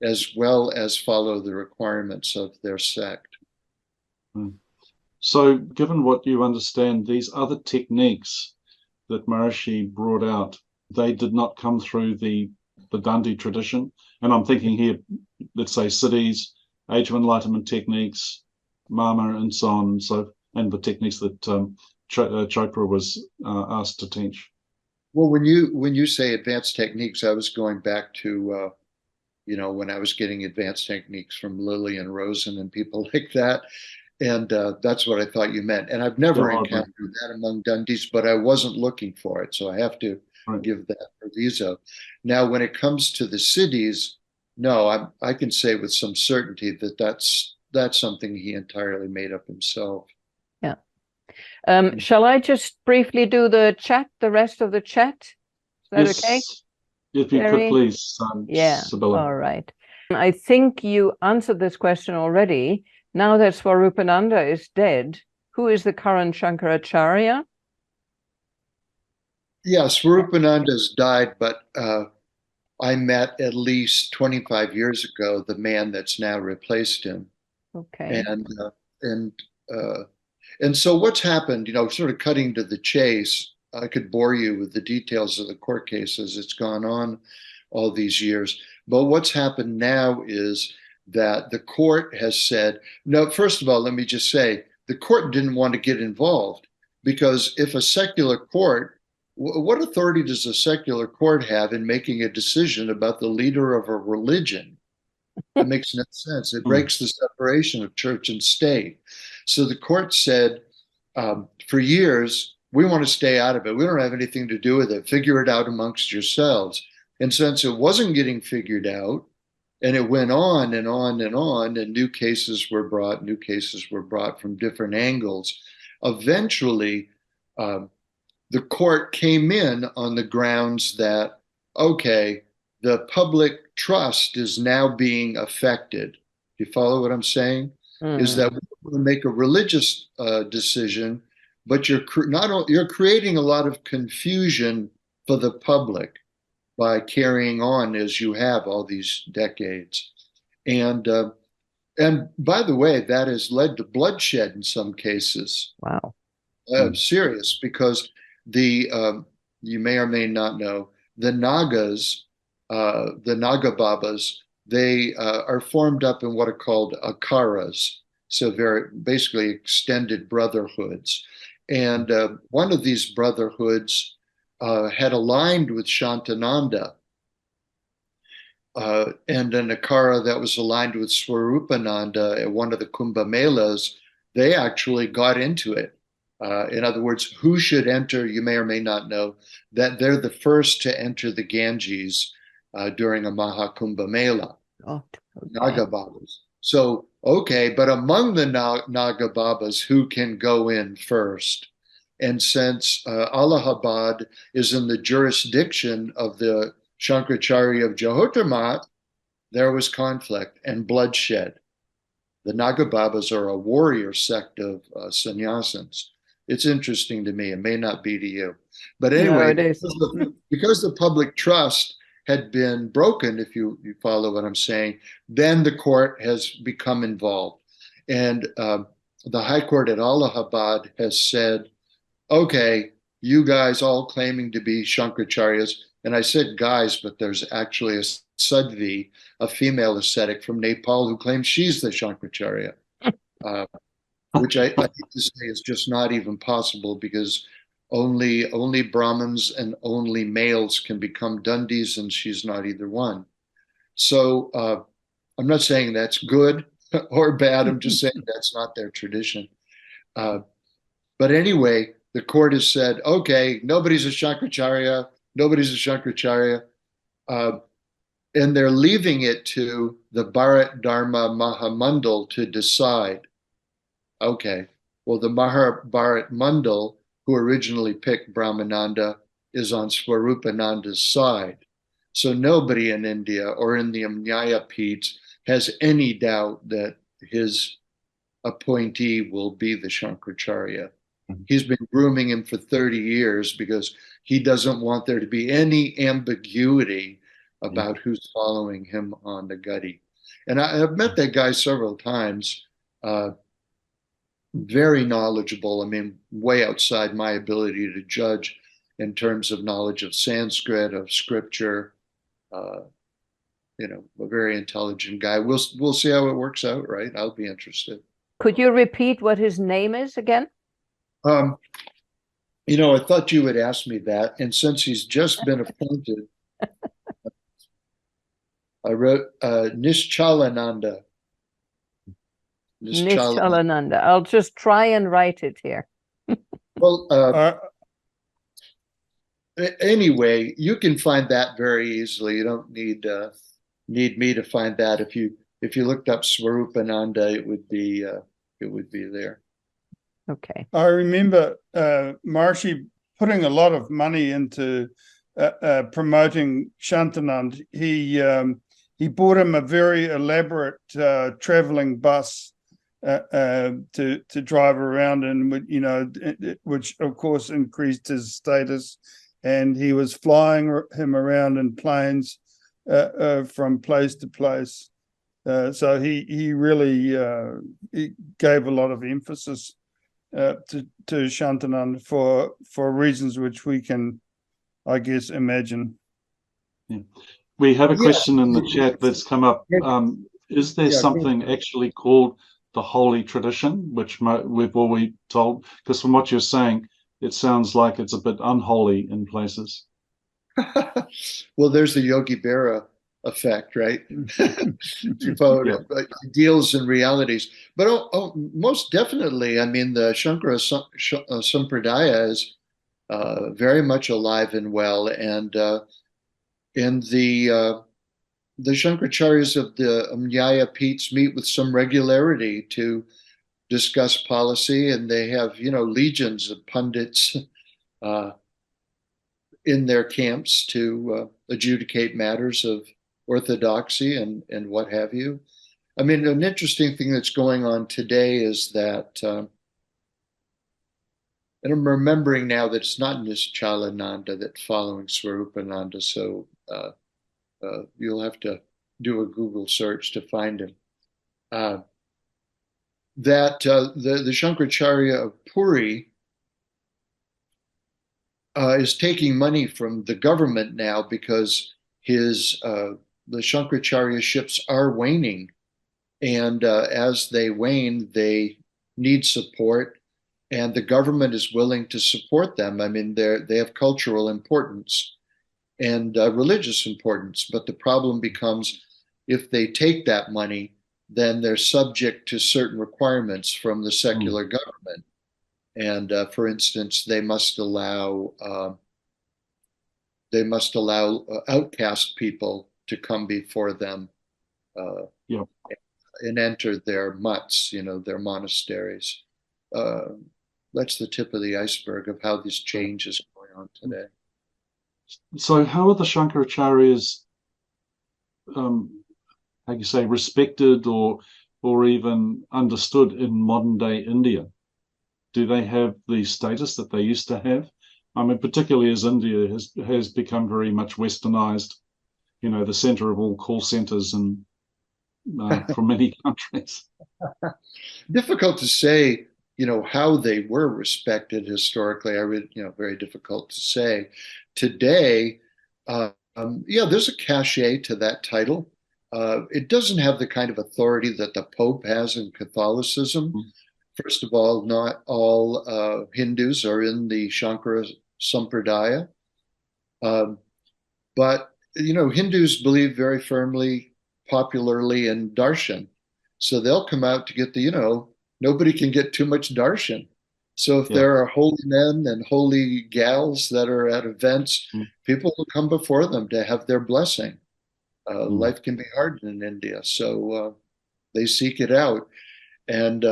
as well as follow the requirements of their sect. So given what you understand, these other techniques that Maharishi brought out, they did not come through the Dandi tradition. And I'm thinking here, let's say Siddhis, Age of Enlightenment techniques, Mama, and so on, and the techniques that Chopra was asked to teach. Well, when you say advanced techniques, I was going back to when I was getting advanced techniques from Lillian Rosen and people like that, and that's what I thought you meant. And I've never encountered that among Dundis, but I wasn't looking for it, so I have to give that proviso. Now, when it comes to the Siddhis, no, I can say with some certainty that that's something he entirely made up himself. Yeah. Shall I just briefly do the rest of the chat? Is that okay? If you could, please, Sibylla. All right. I think you answered this question already. Now that Swarupananda is dead, who is the current Shankaracharya? Yeah, Swarupananda's died, but I met at least 25 years ago the man that's now replaced him. Okay. And so what's happened, sort of cutting to the chase, I could bore you with the details of the court cases. It's gone on all these years. But what's happened now is that the court has said, no, first of all, let me just say, the court didn't want to get involved because if a secular court, what authority does a secular court have in making a decision about the leader of a religion? That makes no sense. It breaks the separation of church and state. So the court said, for years, we want to stay out of it. We don't have anything to do with it. Figure it out amongst yourselves. And since it wasn't getting figured out, and it went on and on and on, and new cases were brought from different angles, eventually the court came in on the grounds that, okay, the public trust is now being affected. Do you follow what I'm saying? Is that we want to make a religious decision, but you're creating a lot of confusion for the public by carrying on as you have all these decades. And by the way, that has led to bloodshed in some cases. Wow. Serious, because you may or may not know, the Nagas, the Naga Babas, they are formed up in what are called akaras, so very basically extended brotherhoods. And one of these brotherhoods had aligned with Shantananda, and an akara that was aligned with Swarupananda at one of the Kumbh Melas, they actually got into it. In other words, who should enter, you may or may not know, that they're the first to enter the Ganges during a Mahakumbh Mela. Oh, okay. Naga Babas. So, okay, but among the Naga Babas, who can go in first? And since Allahabad is in the jurisdiction of the Shankaracharya of Jyotirmath, there was conflict and bloodshed. The Naga Babas are a warrior sect of sannyasins. It's interesting to me. It may not be to you. But anyway, no, because the public trust had been broken, if you follow what I'm saying, then the court has become involved. And the High Court at Allahabad has said, okay, you guys all claiming to be Shankaracharyas, and I said guys, but there's actually a Sadhvi, a female ascetic from Nepal, who claims she's the Shankaracharya, which I think to say is just not even possible, because only Brahmins and only males can become Dandis, and she's not either one. So I'm not saying that's good or bad. I'm just saying that's not their tradition. But anyway, the court has said, okay, nobody's a Shankaracharya, nobody's a Shankaracharya. And they're leaving it to the Bharat Dharma Mahamandal to decide. Okay, well, the Mahabharat Mandal, who originally picked Brahmananda, is on Swarupananda's side. So nobody in India or in the Nyaya Peeths has any doubt that his appointee will be the Shankaracharya. He's been grooming him for 30 years because he doesn't want there to be any ambiguity about who's following him on the gutty. And I've met that guy several times. Very knowledgeable. I mean, way outside my ability to judge in terms of knowledge of Sanskrit, of scripture. A very intelligent guy. We'll see how it works out, right? I'll be interested. Could you repeat what his name is again? I thought you would ask me that, and since he's just been appointed, I wrote Nishchalananda. Nishchalananda. I'll just try and write it here. Well, anyway, you can find that very easily. You don't need me to find that. If you looked up Swarupananda, it would be there. Okay. I remember Maharishi putting a lot of money into promoting Shantanand. He bought him a very elaborate traveling bus to drive around in, which of course increased his status, and he was flying him around in planes from place to place. So he really he gave a lot of emphasis to Shantanand for reasons which we can, I guess, imagine. Yeah. We have a question in the chat that's come up. Is there something actually called the holy tradition, which we've already told? Because from what you're saying, it sounds like it's a bit unholy in places. Well, there's the Yogi Berra effect, right? Ideals and realities. But most definitely, I mean, the Shankara Sampradaya is very much alive and well, and the Shankaracharyas of the Nyaya Peeths meet with some regularity to discuss policy, and they have, legions of pundits in their camps to adjudicate matters of orthodoxy and what have you. I mean, an interesting thing that's going on today is that, and I'm remembering now that it's not Nishchalananda that's following Swarupananda, so you'll have to do a Google search to find him. That the Shankaracharya of Puri is taking money from the government now because the Shankaracharya ships are waning, and as they wane, they need support, and the government is willing to support them. I mean, they have cultural importance and religious importance, but the problem becomes if they take that money, then they're subject to certain requirements from the secular government. And for instance, they must allow outcast people to come before them and enter their mutts, their monasteries. That's the tip of the iceberg of how this change is going on today. So how are the Shankaracharyas, respected or even understood in modern day India? Do they have the status that they used to have? I mean, particularly as India has become very much westernized, the center of all call centers and from many countries. Difficult to say, how they were respected historically. Very difficult to say. Today, there's a cachet to that title. It doesn't have the kind of authority that the Pope has in Catholicism. first of all, not all Hindus are in the Shankara Sampradaya. But, Hindus believe very firmly, popularly in darshan. So they'll come out to get nobody can get too much darshan. So if Yeah. there are holy men and holy gals that are at events, people will come before them to have their blessing. Life can be hard in India, so they seek it out. And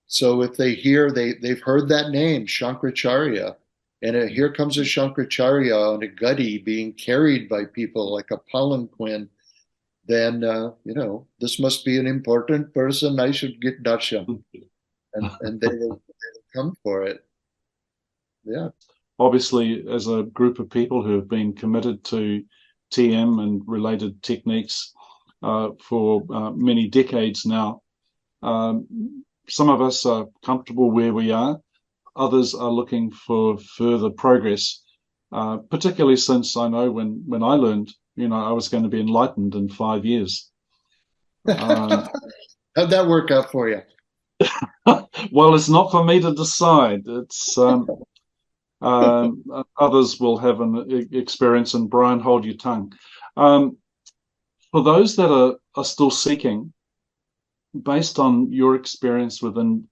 so if they hear, they've heard that name, Shankaracharya, and here comes a Shankaracharya on a guddy being carried by people like a palanquin, then, this must be an important person. I should get darshan. And they will come for it. Yeah. Obviously, as a group of people who have been committed to TM and related techniques for many decades now, some of us are comfortable where we are. Others are looking for further progress, particularly since I know when I learned, I was going to be enlightened in 5 years. How'd that work out for you? Well, it's not for me to decide. It's others will have an experience, and Brian, hold your tongue. For those that are still seeking, based on your experience within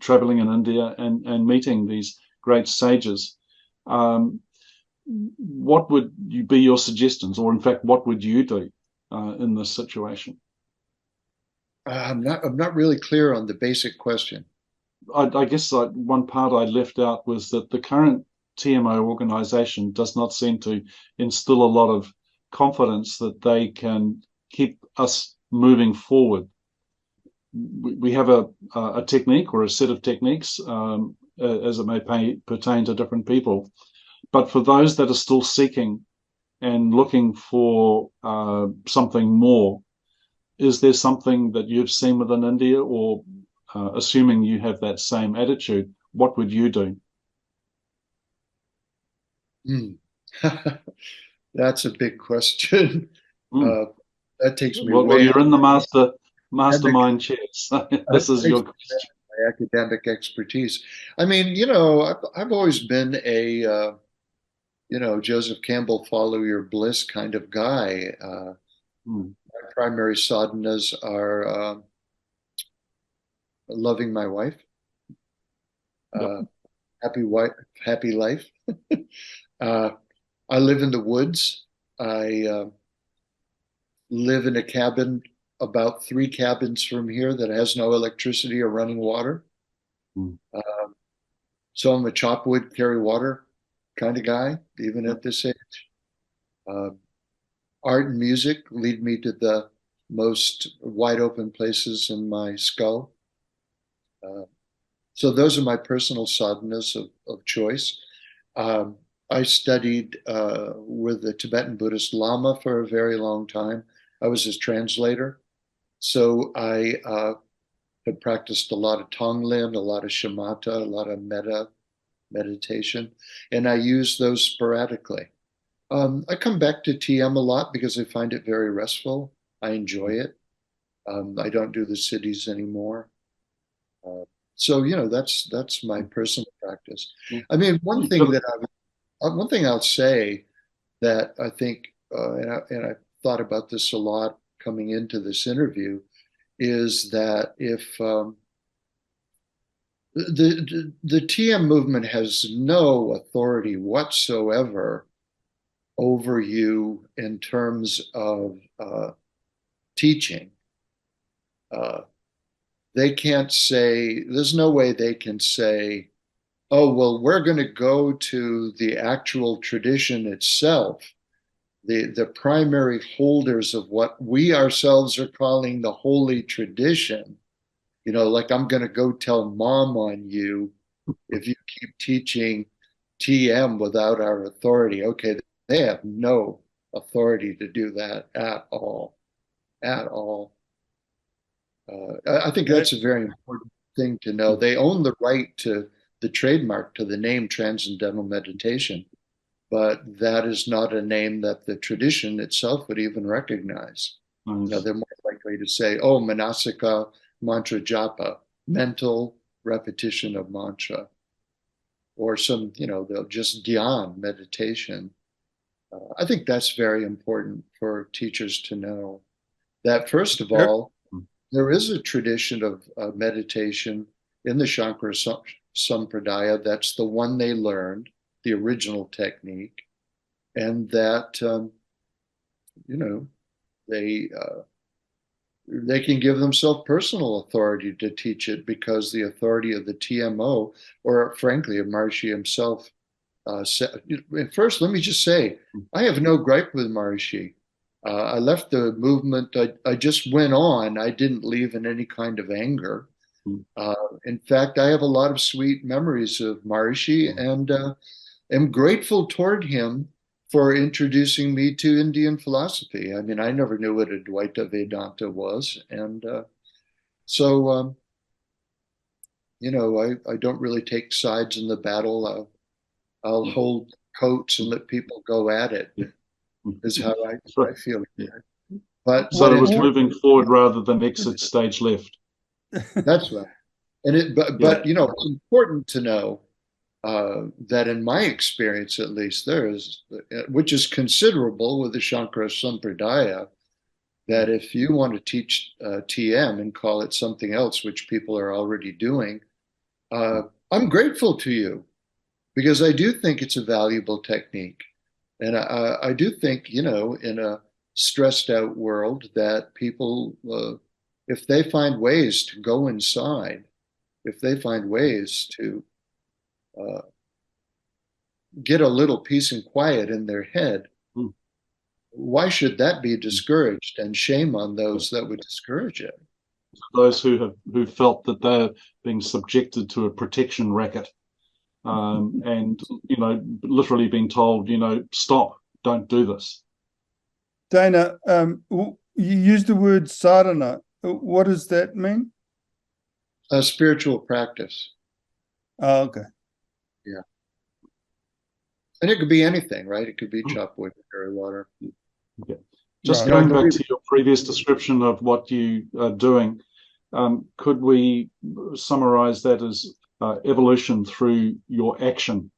traveling in India and meeting these great sages, what would be your suggestions, or in fact, what would you do in this situation? I'm not really clear on the basic question. I guess one part I left out was that the current TMO organization does not seem to instill a lot of confidence that they can keep us moving forward. We have a technique or a set of techniques, as it may pertain to different people. But for those that are still seeking and looking for something more, is there something that you've seen within India, or assuming you have that same attitude, what would you do? That's a big question. That takes me well, you're in the mastermind chair, so this is your question. My academic expertise. I mean, I've always been a Joseph Campbell, follow your bliss kind of guy. My primary sadhanas are loving my wife, happy life. I live in the woods. I live in a cabin about 3 cabins from here that has no electricity or running water. So I'm a chop wood, carry water kind of guy, even at this age. Art and music lead me to the most wide open places in my skull. So those are my personal sadhanas of choice. I studied with the Tibetan Buddhist Lama for a very long time. I was his translator. So I had practiced a lot of Tonglen, a lot of shamatha, a lot of meditation, and I use those sporadically. I come back to TM a lot because I find it very restful. I enjoy it. I don't do the cities anymore. So, that's my personal practice. I mean, one thing I'll say that I think, and I thought about this a lot coming into this interview, is that if the TM movement has no authority whatsoever over you in terms of teaching. They can't say, there's no way they can say, oh, well, we're going to go to the actual tradition itself, the primary holders of what we ourselves are calling the holy tradition. Like I'm going to go tell mom on you if you keep teaching TM without our authority. Okay, they have no authority to do that at all. At all. I think that's a very important thing to know. They own the right to the trademark to the name Transcendental Meditation, but that is not a name that the tradition itself would even recognize. They're more likely to say, oh, Manasika Mantra Japa, mental repetition of mantra, or some, they'll just dhyan meditation. I think that's very important for teachers to know that, first of all, there is a tradition of meditation in the Shankara Sampradaya. That's the one they learned, the original technique, and that, they can give themselves personal authority to teach it, because the authority of the TMO, or frankly, of Maharishi himself, first, let me just say, I have no gripe with Maharishi. I left the movement. I just went on. I didn't leave in any kind of anger. In fact, I have a lot of sweet memories of Maharishi, and am grateful toward him for introducing me to Indian philosophy. I mean, I never knew what Advaita Vedanta was. And so, I don't really take sides in the battle. I'll hold coats and let people go at it, is how I feel. But so it was moving forward rather than exit stage left. That's right. And but it's important to know that in my experience, at least, there is, which is considerable with the Shankara Sampradaya, that if you want to teach TM and call it something else, which people are already doing, I'm grateful to you, because I do think it's a valuable technique. And I do think, in a stressed out world, that people, if they find ways to go inside, if they find ways to get a little peace and quiet in their head, why should that be discouraged? And shame on those that would discourage it. Those who felt that they're being subjected to a protection racket, and literally being told, stop, don't do this. Dana, you used the word sadhana. What does that mean? A spiritual practice. Oh, okay. Yeah. And it could be anything, right? It could be chop wood, carry water. Okay. Just going back to your previous description of what you are doing, could we summarize that as evolution through your action?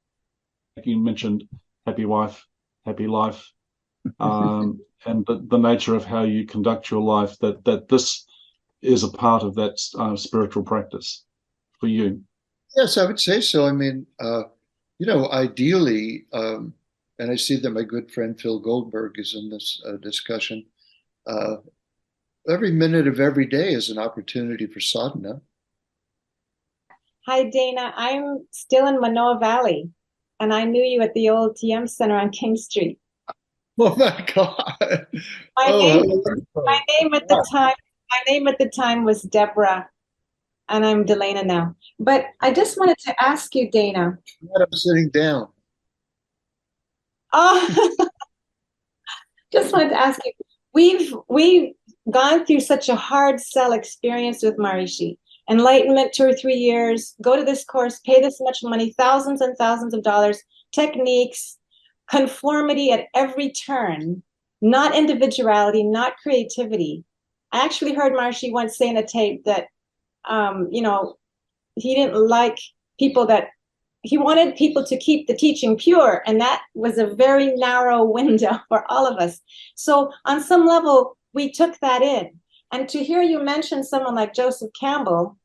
You mentioned happy wife, happy life, and the nature of how you conduct your life, that this is a part of that spiritual practice for you. Yes, I would say so. I mean, ideally, and I see that my good friend Phil Goldberg is in this discussion, every minute of every day is an opportunity for sadhana. Hi, Dana. I'm still in Manoa Valley, and I knew you at the old TM Center on King Street. Oh my God! My name at the time was Deborah, and I'm Delana now. But I just wanted to ask you, Dana. I'm sitting down. Oh, just wanted to ask you. We've gone through such a hard sell experience with Maharishi. Enlightenment, 2 or 3 years. Go to this course, pay this much money, thousands and thousands of dollars. Techniques, conformity at every turn, not individuality, not creativity. I actually heard Maharishi once say in a tape that, he didn't like people he wanted people to keep the teaching pure. And that was a very narrow window for all of us. So on some level, we took that in. And to hear you mention someone like Joseph Campbell,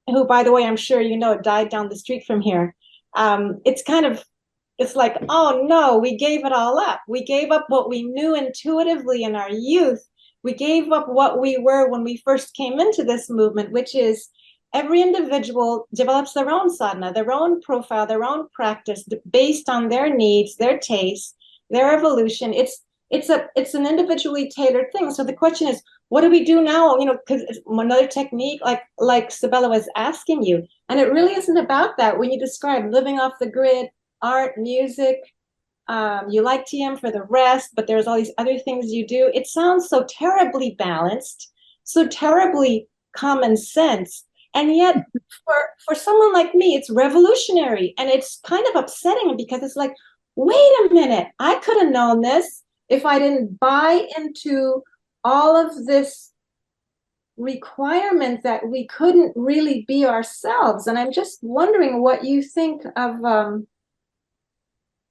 who, by the way, I'm sure died down the street from here. It's like, oh no, we gave it all up. We gave up what we knew intuitively in our youth. We gave up what we were when we first came into this movement, which is every individual develops their own sadhana, their own profile, their own practice based on their needs, their tastes, their evolution. It's an individually tailored thing. So the question is, what do we do now? Because another technique, like Sabella was asking you, and it really isn't about that. When you describe living off the grid, art, music, you like TM for the rest, but there's all these other things you do. It sounds so terribly balanced, so terribly common sense. And yet for someone like me, it's revolutionary. And it's kind of upsetting, because it's like, wait a minute, I could have known this if I didn't buy into all of this requirement that we couldn't really be ourselves. And I'm just wondering what you think of,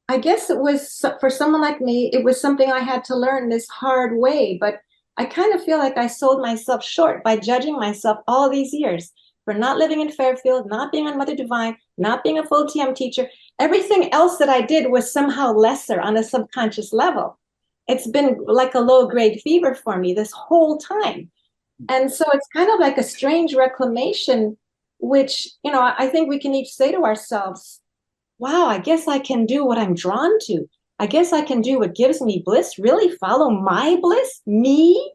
I guess it was, for someone like me, it was something I had to learn this hard way, but I kind of feel like I sold myself short by judging myself all these years for not living in Fairfield, not being on Mother Divine, not being a full TM teacher. Everything else that I did was somehow lesser on a subconscious level. It's been like a low-grade fever for me this whole time. And so it's kind of like a strange reclamation, which, you know, I think we can each say to ourselves, wow, I guess I can do what I'm drawn to. I guess I can do what gives me bliss. Really follow my bliss? Me?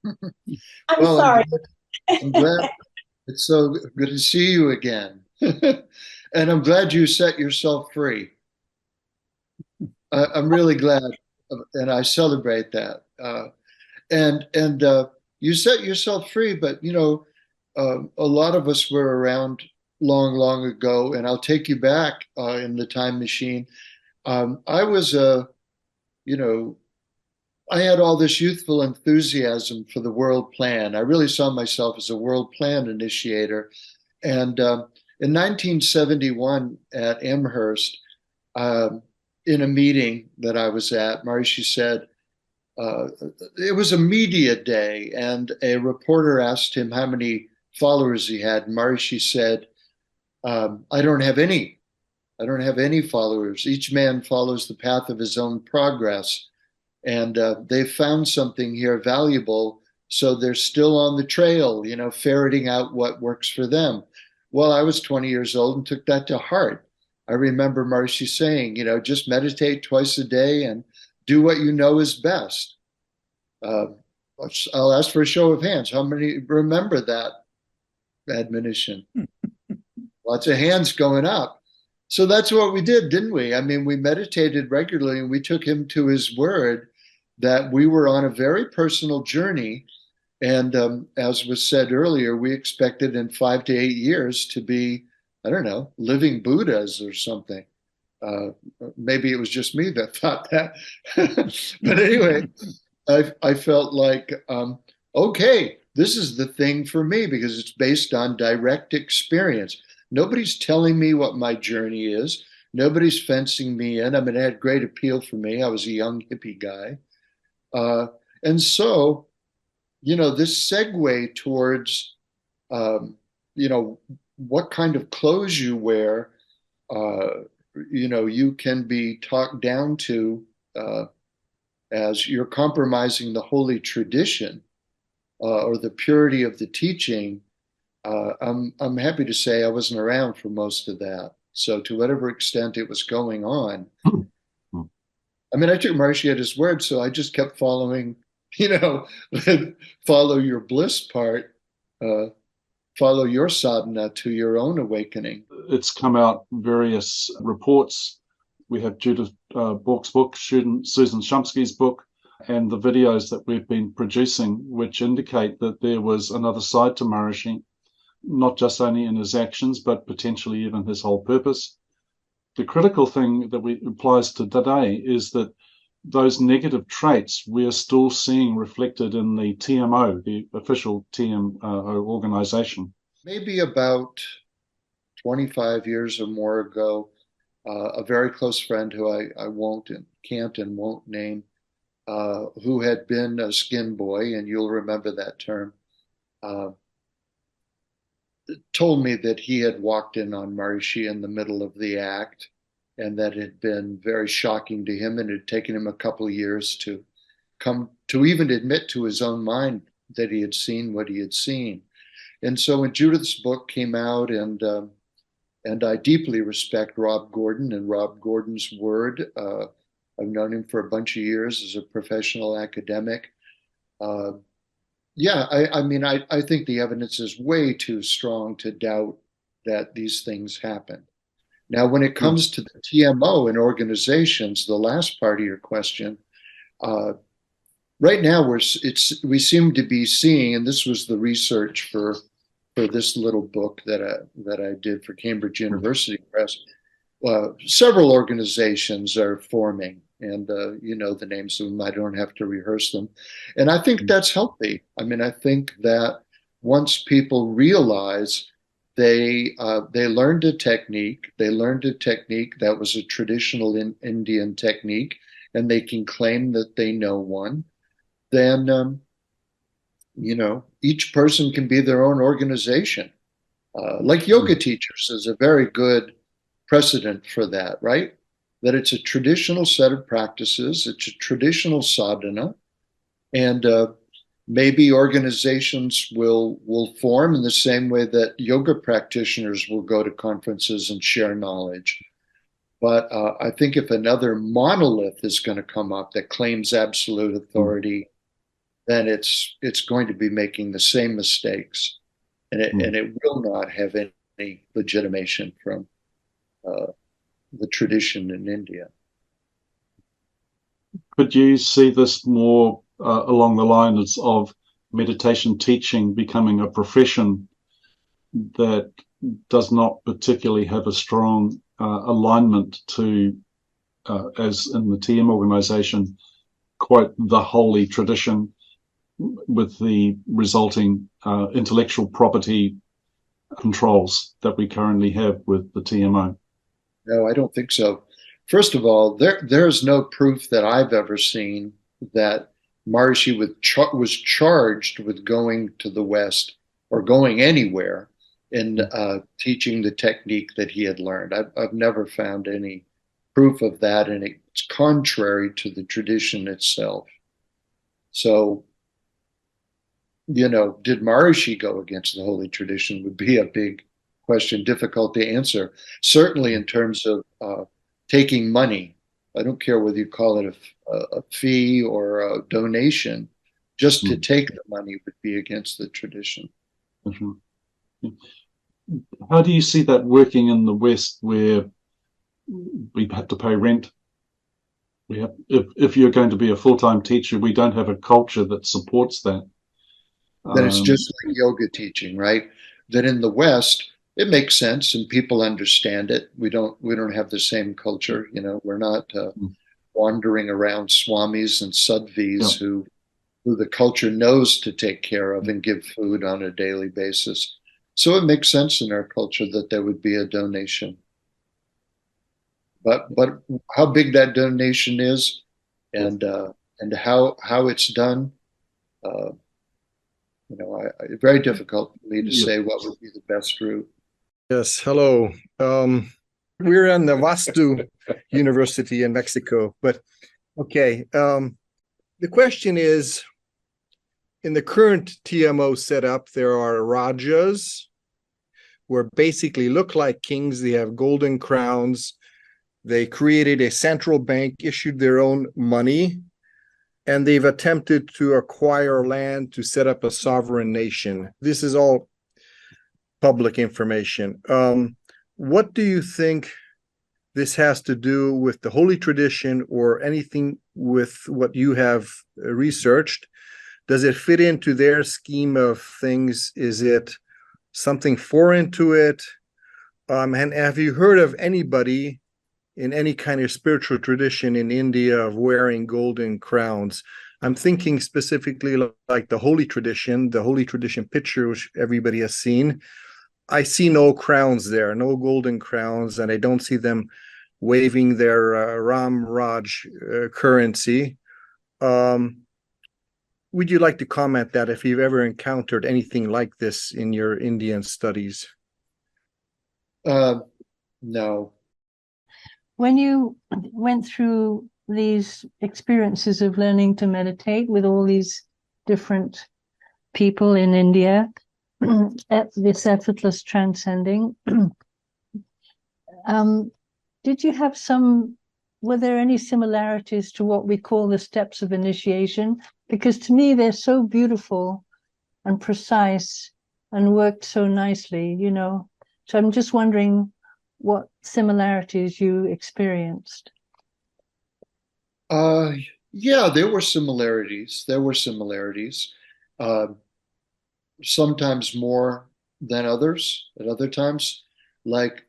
I'm Well, sorry. I'm glad. It's so good to see you again. And I'm glad you set yourself free. I'm really glad, and I celebrate that. And you set yourself free, but you know, a lot of us were around long ago, and I'll take you back in the time machine. I was you know, I had all this youthful enthusiasm for the world plan. I really saw myself as a world plan initiator. And in 1971 at Amherst, in a meeting that I was at, Maharishi said, it was a media day, and a reporter asked him how many followers he had. And Maharishi said, I don't have any. I don't have any followers. Each man follows the path of his own progress. And they've found something here valuable, so they're still on the trail, you know, ferreting out what works for them. Well, I was 20 years old and took that to heart. I remember Maharishi saying, you know, just meditate twice a day and do what you know is best. I'll ask for a show of hands. How many remember that admonition? Lots of hands going up. So that's what we did, didn't we? I mean, we meditated regularly, and we took him to his word that we were on a very personal journey. And as was said earlier, we expected in 5 to 8 years to be, I don't know, living Buddhas or something. Maybe it was just me that thought that. But anyway, I felt like, okay, this is the thing for me because it's based on direct experience. Nobody's telling me what my journey is. Nobody's fencing me in. I mean, it had great appeal for me. I was a young hippie guy. And so, you know, this segue towards, you know, what kind of clothes you wear, you know, you can be talked down to as you're compromising the holy tradition or the purity of the teaching. I'm happy to say I wasn't around for most of that. So to whatever extent it was going on, I mean, I took Maharishi at his word, so I just kept following, you know, follow your bliss part, follow your sadhana to your own awakening. It's come out various reports. We have Judith Bork's book, Susan Shumsky's book, and the videos that we've been producing, which indicate that there was another side to Maharishi, not just only in his actions, but potentially even his whole purpose. The critical thing that applies to today is that those negative traits we are still seeing reflected in the TMO, the official TMO organization. Maybe about 25 years or more ago, a very close friend who I can't and won't name, who had been a skin boy, and you'll remember that term, told me that he had walked in on Maharishi in the middle of the act, and that it had been very shocking to him, and it had taken him a couple of years to come to even admit to his own mind that he had seen what he had seen. And so when Judith's book came out, and I deeply respect Rob Gordon and Rob Gordon's word. I've known him for a bunch of years as a professional academic. Yeah, I mean, I think the evidence is way too strong to doubt that these things happen. Now, when it comes to the TMO and organizations, the last part of your question, right now we seem to be seeing, and this was the research for this little book that I did for Cambridge University Press. Several organizations are forming, and you know the names of them. I don't have to rehearse them. And I think that's healthy. I mean, I think that once people realize they learned a technique, that was a traditional Indian technique, and they can claim that they know one, then you know, each person can be their own organization. Like yoga teachers is a very good precedent for that, right? That it's a traditional set of practices, it's a traditional sadhana, and maybe organizations will form in the same way that yoga practitioners will go to conferences and share knowledge. But I think if another monolith is going to come up that claims absolute authority, then it's going to be making the same mistakes, and it will not have any legitimation from the tradition in India. Could you see this more along the lines of meditation teaching becoming a profession that does not particularly have a strong alignment to, as in the TM organization, quite the holy tradition, with the resulting intellectual property controls that we currently have with the TMO? No, I don't think so. First of all, there's no proof that I've ever seen that Maharishi was charged with going to the West or going anywhere and teaching the technique that he had learned. I've never found any proof of that, and it's contrary to the tradition itself. So, you know, did Maharishi go against the holy tradition would be a big question, difficult to answer. Certainly in terms of taking money. I don't care whether you call it a fee or a donation. Just to take the money would be against the tradition. How do you see that working in the West, where we have to pay rent? We have, if you're going to be a full-time teacher, we don't have a culture that supports that. Then it's just like yoga teaching, right? That in the West, it makes sense and people understand it. We don't have the same culture. You know, we're not wandering around swamis and sadhvis who the culture knows to take care of and give food on a daily basis. So it makes sense in our culture that there would be a donation. But how big that donation is and how it's done, you know, very difficult for me to say what would be the best route. Yes, hello. We're in the Vastu University in Mexico, but okay. The question is, in the current TMO setup, there are rajas, who basically look like kings. They have golden crowns. They created a central bank, issued their own money, and they've attempted to acquire land to set up a sovereign nation. This is all public information. What do you think this has to do with the holy tradition or anything with what you have researched? Does it fit into their scheme of things? Is it something foreign to it? And have you heard of anybody in any kind of spiritual tradition in India of wearing golden crowns? I'm thinking specifically like the holy tradition picture, which everybody has seen. I see no crowns there, no golden crowns, and I don't see them waving their Ram Raj currency. Would you like to comment that if you've ever encountered anything like this in your Indian studies? No. When you went through these experiences of learning to meditate with all these different people in India, at this effortless transcending, did you have were there any similarities to what we call the steps of initiation? Because to me, they're so beautiful and precise and worked so nicely, you know. So I'm just wondering what similarities you experienced. Yeah, there were similarities. Sometimes more than others at other times. Like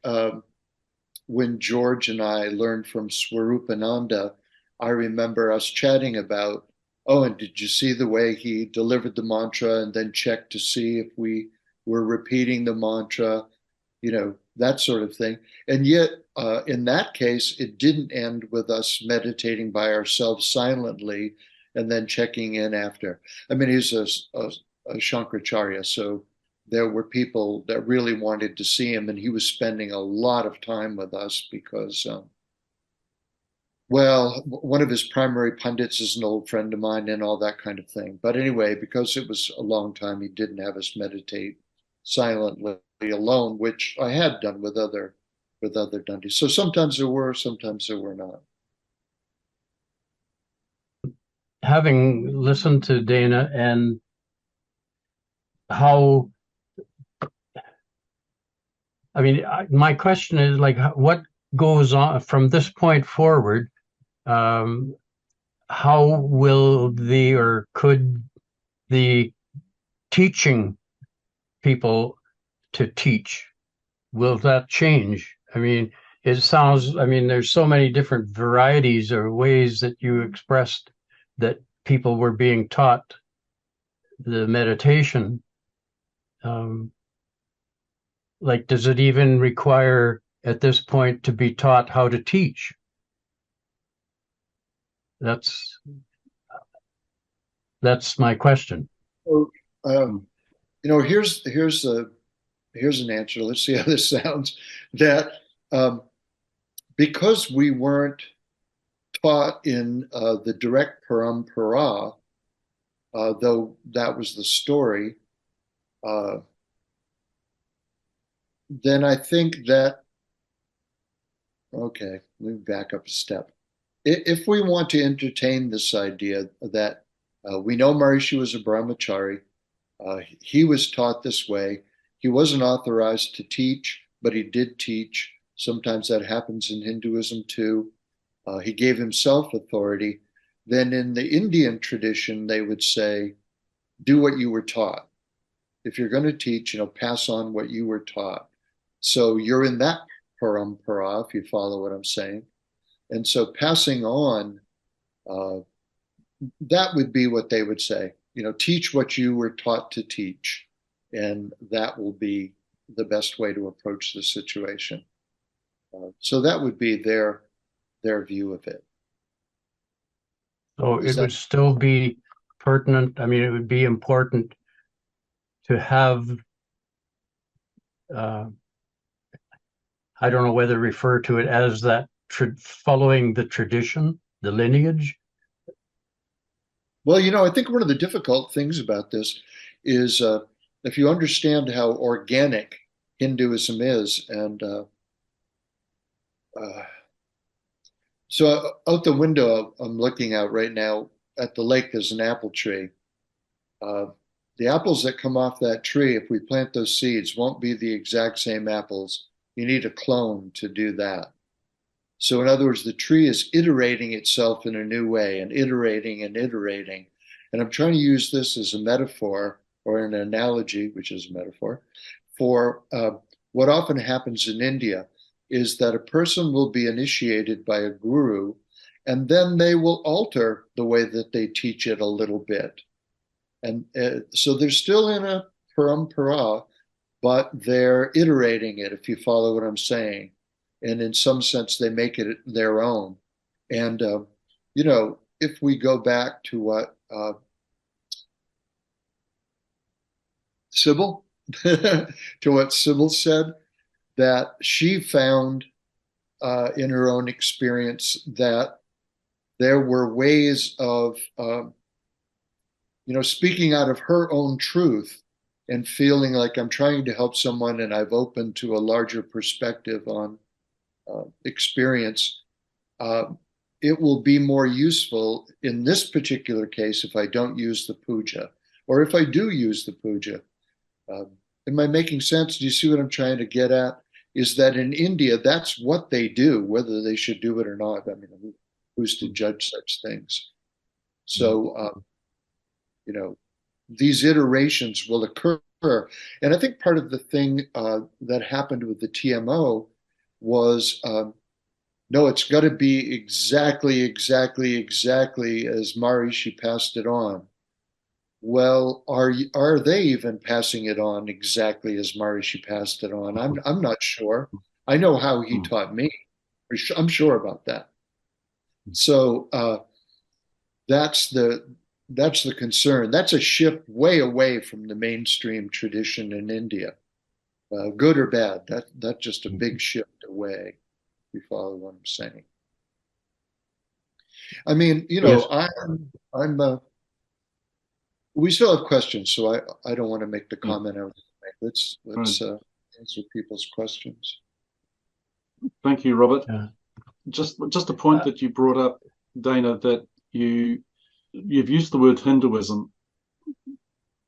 when George and I learned from Swarupananda, I remember us chatting about, oh, and did you see the way he delivered the mantra and then checked to see if we were repeating the mantra, that sort of thing. And yet, in that case, it didn't end with us meditating by ourselves silently and then checking in after. I mean, he's a Shankaracharya, so there were people that really wanted to see him, and he was spending a lot of time with us because, well, one of his primary pundits is an old friend of mine and all that kind of thing. But anyway, because it was a long time, he didn't have us meditate silently alone, which I had done with other Dandis. So sometimes there were, sometimes there were not. Having listened to Dana and how, I mean, my question is like, what goes on from this point forward? How will or could the teaching people to teach, will that change? I mean, it sounds, I mean, there's so many different varieties or ways that you expressed that people were being taught the meditation. Like, does it even require at this point to be taught how to teach? That's my question. So, here's an answer. Let's see how this sounds. That because we weren't taught in the direct parampara, though that was the story, then I think that, okay, let me back up a step. If we want to entertain this idea that we know Maharishi was a brahmachari, he was taught this way. He wasn't authorized to teach, but he did teach. Sometimes that happens in Hinduism too. He gave himself authority. Then in the Indian tradition, they would say, do what you were taught. If you're going to teach, pass on what you were taught. So you're in that parampara, if you follow what I'm saying. And so passing on, that would be what they would say. Teach what you were taught to teach. And that will be the best way to approach the situation. So that would be their view of it. So it would still be pertinent. I mean, it would be important to have, I don't know whether refer to it as that following the tradition, the lineage. Well, I think one of the difficult things about this is if you understand how organic Hinduism is, and so out the window I'm looking out right now at the lake, there's an apple tree. The apples that come off that tree, if we plant those seeds, won't be the exact same apples. You need a clone to do that. So in other words, the tree is iterating itself in a new way and iterating and iterating. And I'm trying to use this as a metaphor or an analogy, which is a metaphor, for what often happens in India is that a person will be initiated by a guru, and then they will alter the way that they teach it a little bit. And so they're still in a parampara, but they're iterating it, if you follow what I'm saying. And in some sense, they make it their own. And, if we go back to what Sybil, to what Sybil said, that she found in her own experience that there were ways of, speaking out of her own truth and feeling like I'm trying to help someone and I've opened to a larger perspective on experience. It will be more useful in this particular case if I don't use the puja, or if I do use the puja. Am I making sense? Do you see what I'm trying to get at? Is that in India, that's what they do, whether they should do it or not. I mean, who's to judge such things? So, these iterations will occur. And I think part of the thing that happened with the TMO was No, it's got to be exactly as Maharishi passed it on. Well, are they even passing it on exactly as Maharishi passed it on? I'm not sure. I know how he taught me. I'm sure about that. So that's the concern. That's a shift way away from the mainstream tradition in India, good or bad. That's just a big shift away. If you follow what I'm saying. I mean, Yes. I'm we still have questions, so I don't want to make the comment I was going to make. Let's answer people's questions. Thank you, Robert. Yeah. Just a point that you brought up, Dana, that you've used the word Hinduism.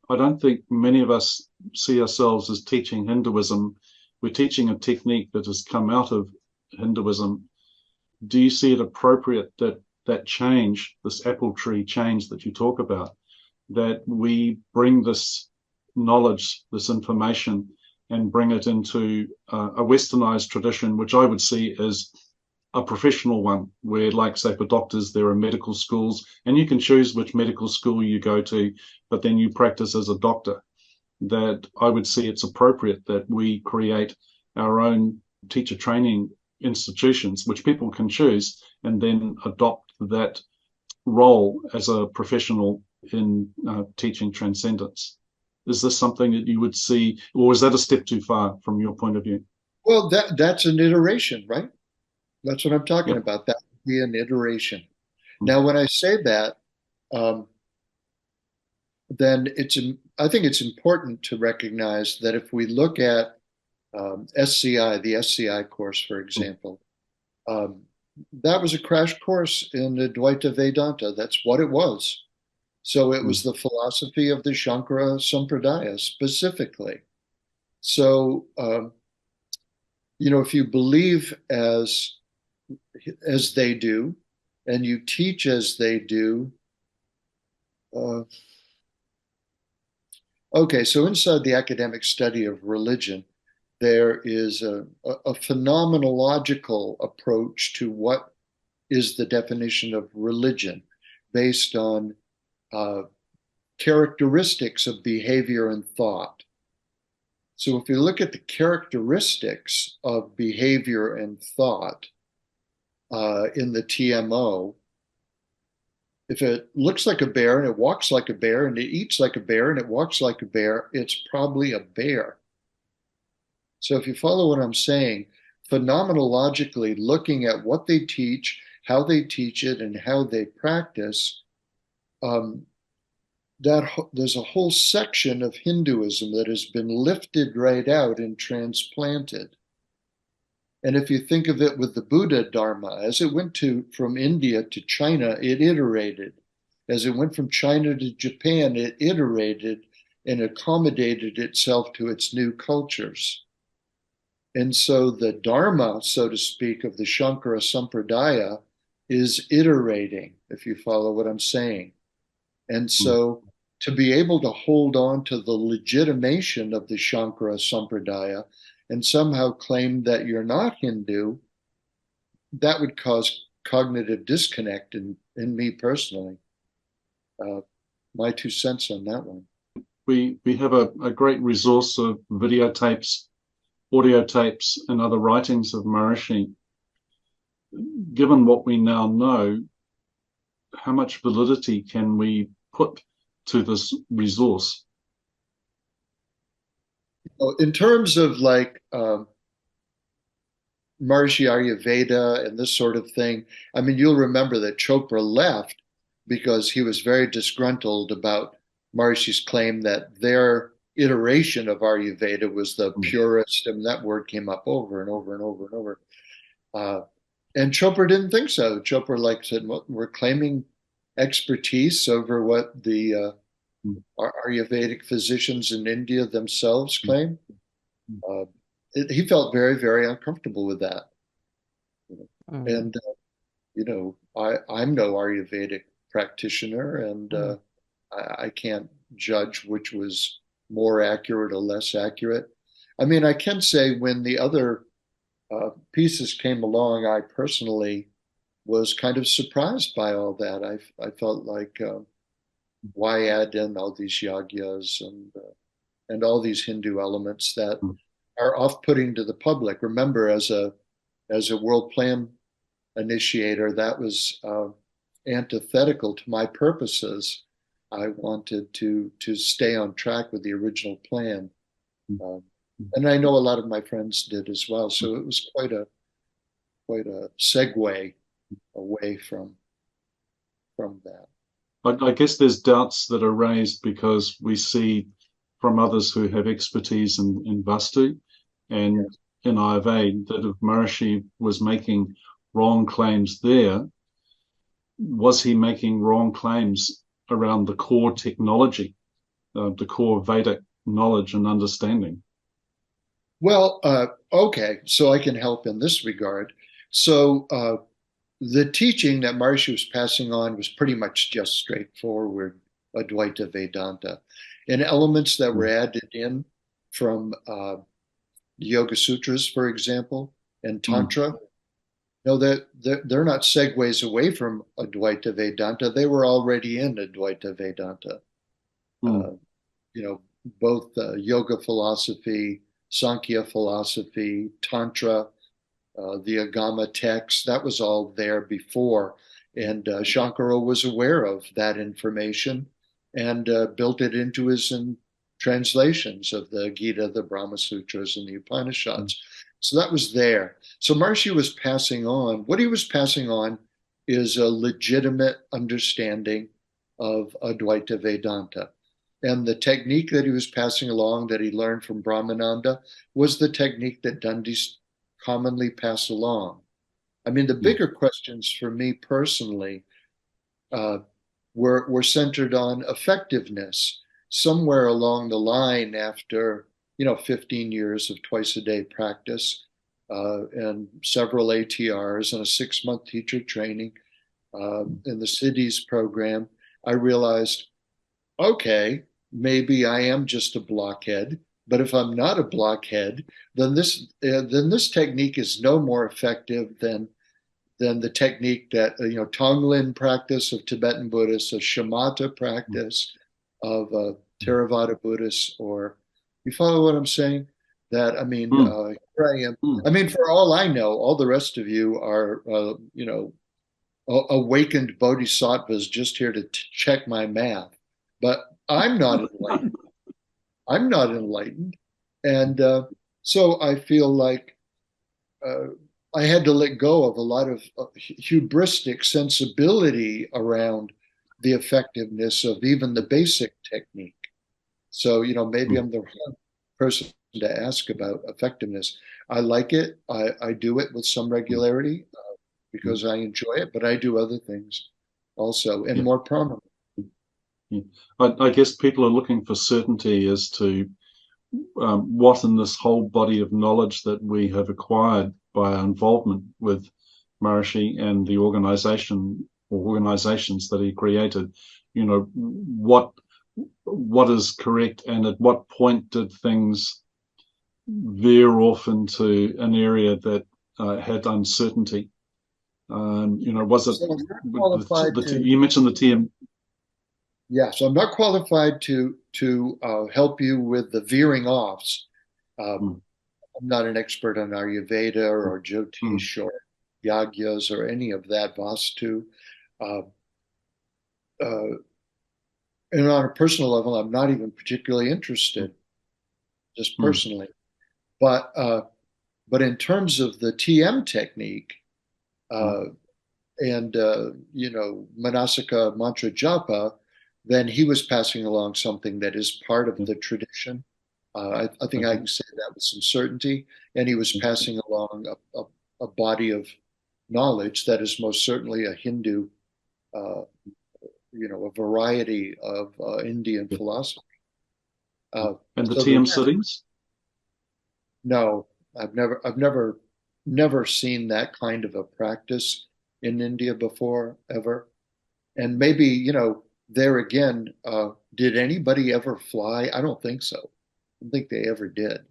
I don't think many of us see ourselves as teaching Hinduism. We're teaching a technique that has come out of Hinduism. Do you see it appropriate that change, this apple tree change that you talk about, that we bring this knowledge, this information, and bring it into a westernized tradition, which I would see as a professional one, where, like, say, for doctors, there are medical schools, and you can choose which medical school you go to, but then you practice as a doctor. That I would see it's appropriate that we create our own teacher training institutions, which people can choose, and then adopt that role as a professional in teaching transcendence. Is this something that you would see, or is that a step too far from your point of view? Well, that's an iteration, right? That's what I'm talking Yeah. about. That would be an iteration. Now, when I say that, then I think it's important to recognize that if we look at SCI, the SCI course, for example, that was a crash course in Advaita Vedanta. That's what it was. So it was the philosophy of the Shankara Sampradaya specifically. So, if you believe as they do, and you teach as they do, okay, so inside the academic study of religion, there is a phenomenological approach to what is the definition of religion based on characteristics of behavior and thought. So if you look at the characteristics of behavior and thought in the TMO, if it looks like a bear and it walks like a bear and it eats like a bear and it walks like a bear, it's probably a bear. So if you follow what I'm saying, phenomenologically looking at what they teach, how they teach it, and how they practice, there's a whole section of Hinduism that has been lifted right out and transplanted. And if you think of it with the Buddha Dharma, as it went from India to China, it iterated. As it went from China to Japan, it iterated and accommodated itself to its new cultures. And so the Dharma, so to speak, of the Shankara Sampradaya is iterating, if you follow what I'm saying. And so to be able to hold on to the legitimation of the Shankara Sampradaya and somehow claim that you're not Hindu, that would cause cognitive disconnect in me personally. My 2 cents on that one. We have a great resource of videotapes, audio tapes, and other writings of Maharishi. Given what we now know, how much validity can we put to this resource? In terms of like Maharishi Ayurveda and this sort of thing, I mean, you'll remember that Chopra left because he was very disgruntled about Maharishi's claim that their iteration of Ayurveda was the purest, and that word came up over and over and over and over. And Chopra didn't think so. Chopra said, well, we're claiming expertise over what the Ayurvedic physicians in India themselves claim. He felt very, very uncomfortable with that. And, I'm no Ayurvedic practitioner, and I can't judge which was more accurate or less accurate. I mean, I can say when the other pieces came along, I personally was kind of surprised by all that. I felt like why add in all these yagyas and all these Hindu elements that are off-putting to the public. Remember, as a world plan initiator, that was antithetical to my purposes. I wanted to stay on track with the original plan, and I know a lot of my friends did as well. So it was quite a segue away from that. I guess there's doubts that are raised because we see from others who have expertise in Vastu and in hive8a that if Maharishi was making wrong claims there, was he making wrong claims around the core technology, the core Vedic knowledge and understanding? Well, okay, so I can help in this regard. So the teaching that Maharishi was passing on was pretty much just straightforward Advaita Vedanta. And elements that were added in from Yoga Sutras, for example, and Tantra, no, they're not segues away from Advaita Vedanta. They were already in Advaita Vedanta. Both yoga philosophy, Sankhya philosophy, Tantra, the Agama text, that was all there before. And Shankara was aware of that information and built it into his translations of the Gita, the Brahma Sutras, and the Upanishads. So that was there. So Maharishi was passing on. What he was passing on is a legitimate understanding of Advaita Vedanta. And the technique that he was passing along that he learned from Brahmananda was the technique that Dandis commonly pass along. I mean, the bigger questions for me personally were centered on effectiveness. Somewhere along the line, after 15 years of twice-a-day practice and several ATRs and a 6-month teacher training in the cities program, I realized, okay, maybe I am just a blockhead. But if I'm not a blockhead, then this technique is no more effective than the technique that Tonglen practice of Tibetan Buddhists, a shamatha practice of Theravada Buddhists, or you follow what I'm saying? That I mean, here I am. I mean, for all I know, all the rest of you are awakened bodhisattvas just here to check my math, but I'm not enlightened. I'm not enlightened. And so I feel like I had to let go of a lot of hubristic sensibility around the effectiveness of even the basic technique. So, maybe I'm the wrong person to ask about effectiveness. I like it. I do it with some regularity because I enjoy it, but I do other things also and more prominently. I guess people are looking for certainty as to what in this whole body of knowledge that we have acquired by our involvement with Maharishi and the organization or organizations that he created, what is correct and at what point did things veer off into an area that had uncertainty? Was it, you mentioned the TM. Yeah, so I'm not qualified to help you with the veering offs. I'm not an expert on Ayurveda or Jyotish or Yagyas or any of that, Vastu. And on a personal level, I'm not even particularly interested, just personally. But in terms of the TM technique and Manasika mantra japa, then he was passing along something that is part of the tradition. I think I can say that with some certainty. And he was passing along a body of knowledge that is most certainly a Hindu, a variety of Indian philosophy. And the TM sittings? No, I've never seen that kind of a practice in India before, ever. And maybe, there again, did anybody ever fly? I don't think so. I don't think they ever did.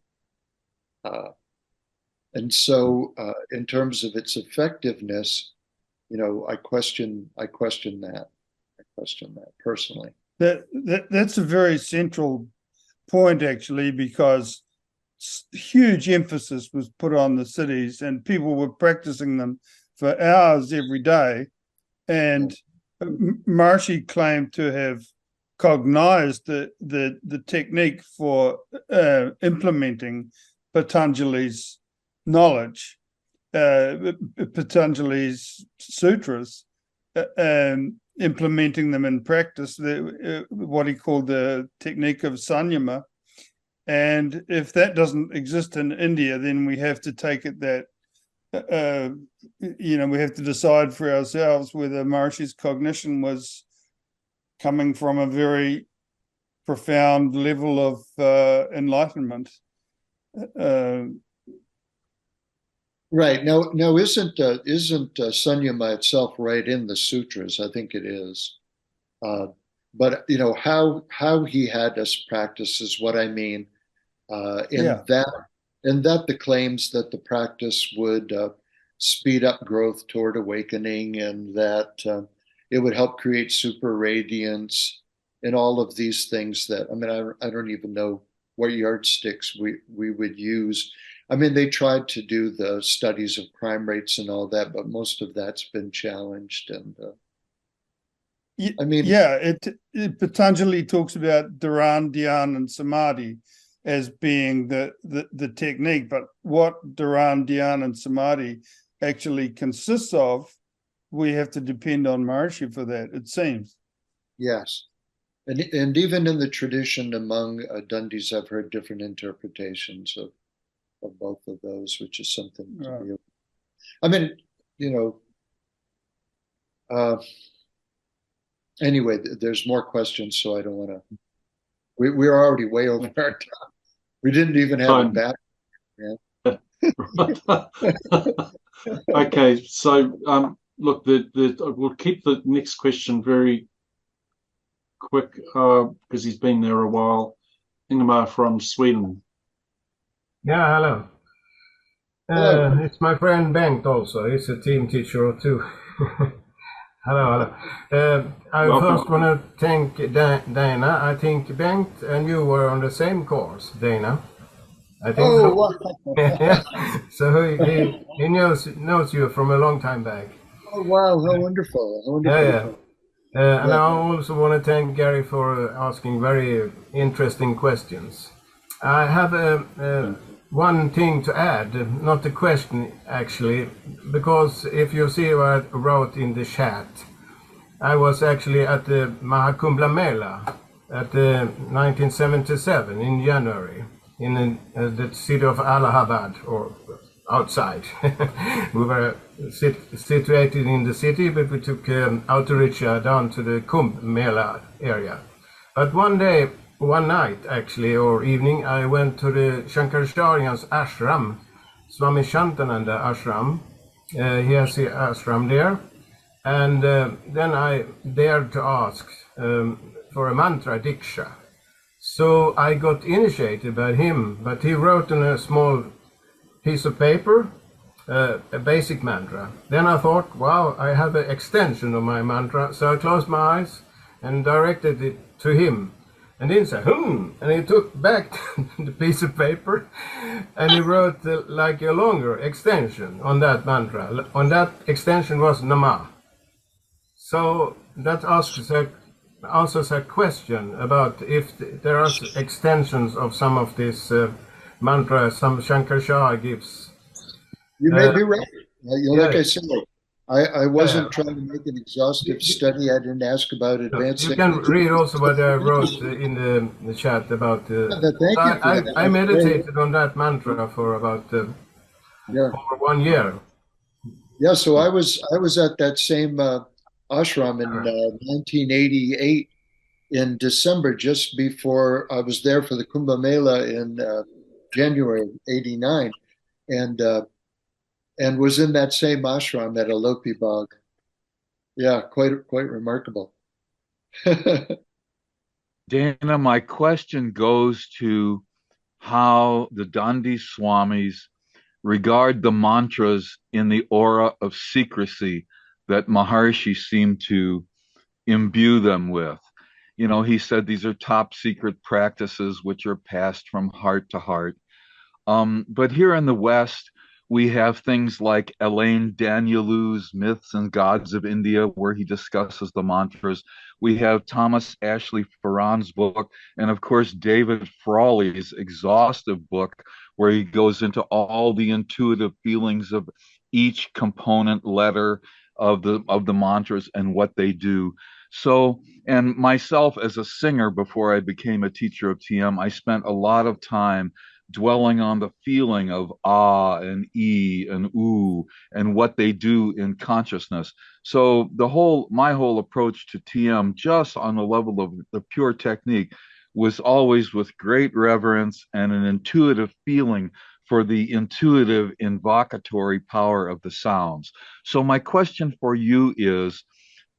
And so, in terms of its effectiveness, I question that. I question that personally. That's a very central point, actually, because huge emphasis was put on the cities, and people were practicing them for hours every day. And Maharishi claimed to have cognized the technique for implementing Patanjali's knowledge, Patanjali's sutras, implementing them in practice, what he called the technique of Sanyama. And if that doesn't exist in India, then we have to take it that, we have to decide for ourselves whether Maharishi's cognition was coming from a very profound level of enlightenment. Right. Now isn't Sanyama itself right in the sutras? I think it is. But how he had us practice is what I mean. That the claims that the practice would speed up growth toward awakening, and that it would help create super radiance, and all of these things that, I don't even know what yardsticks we would use. They tried to do the studies of crime rates and all that, but most of that's been challenged. And Patanjali talks about Dharan, Dhyan, and Samadhi as being the technique, but what Dharan, Dhyan, and Samadhi actually consists of, we have to depend on Maharishi for that, it seems. Yes. And even in the tradition among Dandis, I've heard different interpretations of both of those, which is something to be. Anyway, there's more questions, so I don't want to. We're already way over our time. We didn't even have a back. Okay, so look, we'll keep the next question very quick because he's been there a while. Ingemar from Sweden. Yeah, hello. Hello. It's my friend Bengt also. He's a team teacher too. Hello. I first want to thank Dana. I think Bengt and you were on the same course, Dana. I think so. Wow. So he knows you from a long time back. Oh, wow, how wonderful. Yeah. And I also want to thank Gary for asking very interesting questions. I have one thing to add, not a question actually, because if you see what I wrote in the chat, I was actually at the Mahakumbh Mela at 1977 in January in the city of Allahabad, or outside. We were situated in the city, but we took auto rickshaw down to the Kumbh Mela area. But one night actually, or evening, I went to the Shankaracharya's ashram, Swami Shantananda ashram. He has the ashram there. And then I dared to ask for a mantra diksha. So I got initiated by him, but he wrote on a small piece of paper a basic mantra. Then I thought, wow, I have an extension of my mantra. So I closed my eyes and directed it to him. And then he said, and he took back the piece of paper and he wrote like a longer extension on that mantra. On that extension was Nama. So that answers a question about if there are extensions of some of this mantra, some Shankaracharya gives. You may be right. Like I said, I wasn't trying to make an exhaustive study. I didn't ask about advanced. You can read also what I wrote in the chat about. I meditated on that mantra for about over 1 year. Yeah, so I was at that same ashram in 1988 in December, just before I was there for the Kumbh Mela in January of '89, and was in that same ashram at Alopi Bagh. Yeah, quite remarkable. Dana, my question goes to how the Dandi Swamis regard the mantras in the aura of secrecy that Maharshi seemed to imbue them with. You know, he said these are top secret practices which are passed from heart to heart. But here in the West, we have things like Elaine Danielou's Myths and Gods of India, where he discusses the mantras. We have Thomas Ashley Farran's book, and of course, David Frawley's exhaustive book, where he goes into all the intuitive feelings of each component letter of the mantras and what they do. So, and myself as a singer before I became a teacher of TM, I spent a lot of time dwelling on the feeling of ah and e and oo and what they do in consciousness. So my whole approach to TM, just on the level of the pure technique, was always with great reverence and an intuitive feeling for the intuitive invocatory power of the sounds. So my question for you is,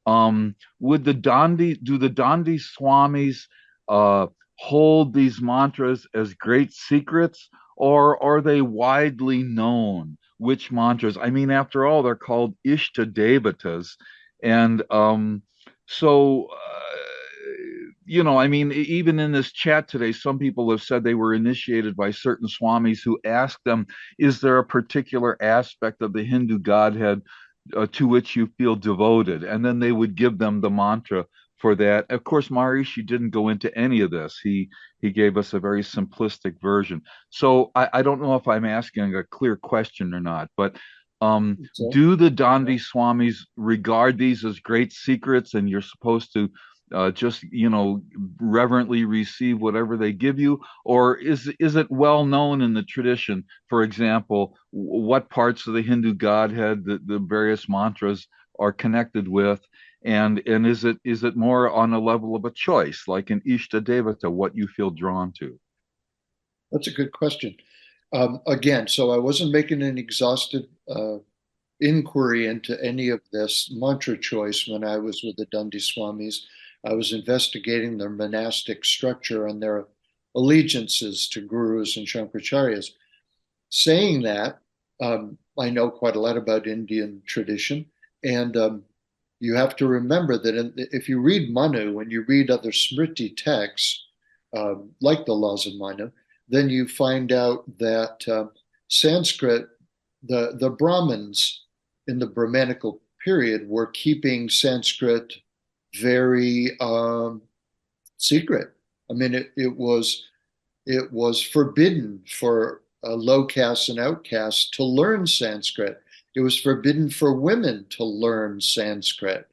do the Dandi Swamis hold these mantras as great secrets, or are they widely known? Which mantras? I mean, after all, they're called Ishta Devatas. And you know, I mean, even in this chat today, some people have said they were initiated by certain Swamis who asked them, is there a particular aspect of the Hindu godhead to which you feel devoted? And then they would give them the mantra for that. Of course, Maharishi didn't go into any of this. He gave us a very simplistic version. So I don't know if I'm asking a clear question or not, but do the Dandi Swamis regard these as great secrets, and you're supposed to just, you know, reverently receive whatever they give you? Or is it well known in the tradition, for example, what parts of the Hindu godhead the various mantras are connected with? And is it more on a level of a choice, like an Ishta Devata, what you feel drawn to? That's a good question. Again, so I wasn't making an exhaustive inquiry into any of this mantra choice when I was with the Dandi Swamis. I was investigating their monastic structure and their allegiances to gurus and Shankaracharyas. Saying that, I know quite a lot about Indian tradition, and you have to remember that if you read Manu and you read other Smriti texts, like the Laws of Manu, then you find out that Sanskrit, the Brahmins in the Brahmanical period were keeping Sanskrit very secret. I mean, it was forbidden for low castes and outcasts to learn Sanskrit. It was forbidden for women to learn Sanskrit.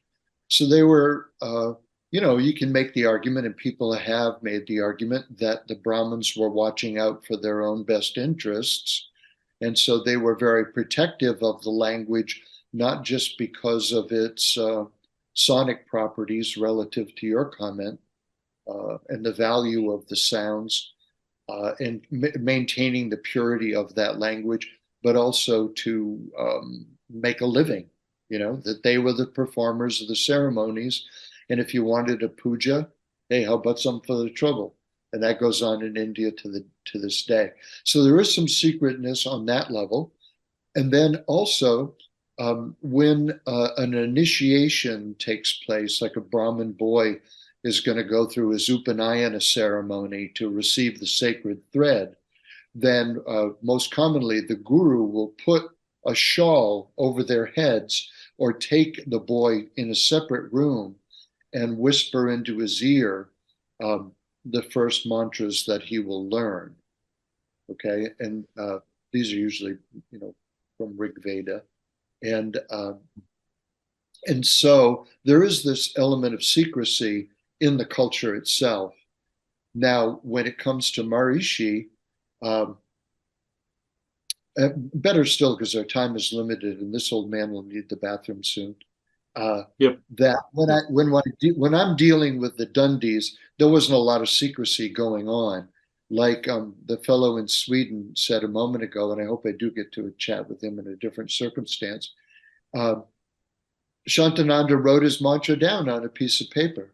So they were, you know, you can make the argument, and people have made the argument, that the Brahmins were watching out for their own best interests. And so they were very protective of the language, not just because of its sonic properties relative to your comment, and the value of the sounds, and maintaining the purity of that language, but also to make a living, you know, that they were the performers of the ceremonies. And if you wanted a puja, hey, how about some for the trouble? And that goes on in India to this day. So there is some secretness on that level. And then also, when an initiation takes place, like a Brahmin boy is going to go through his Upanayana ceremony to receive the sacred thread, then most commonly the guru will put a shawl over their heads or take the boy in a separate room and whisper into his ear the first mantras that he will learn. Okay, and these are usually, you know, from Rig Veda. And so there is this element of secrecy in the culture itself. Now, when it comes to Maharishi, better still, because our time is limited, and this old man will need the bathroom soon. Yep. That when I'm dealing with the Dundis, there wasn't a lot of secrecy going on. Like the fellow in Sweden said a moment ago, and I hope I do get to a chat with him in a different circumstance. Shantananda wrote his mantra down on a piece of paper.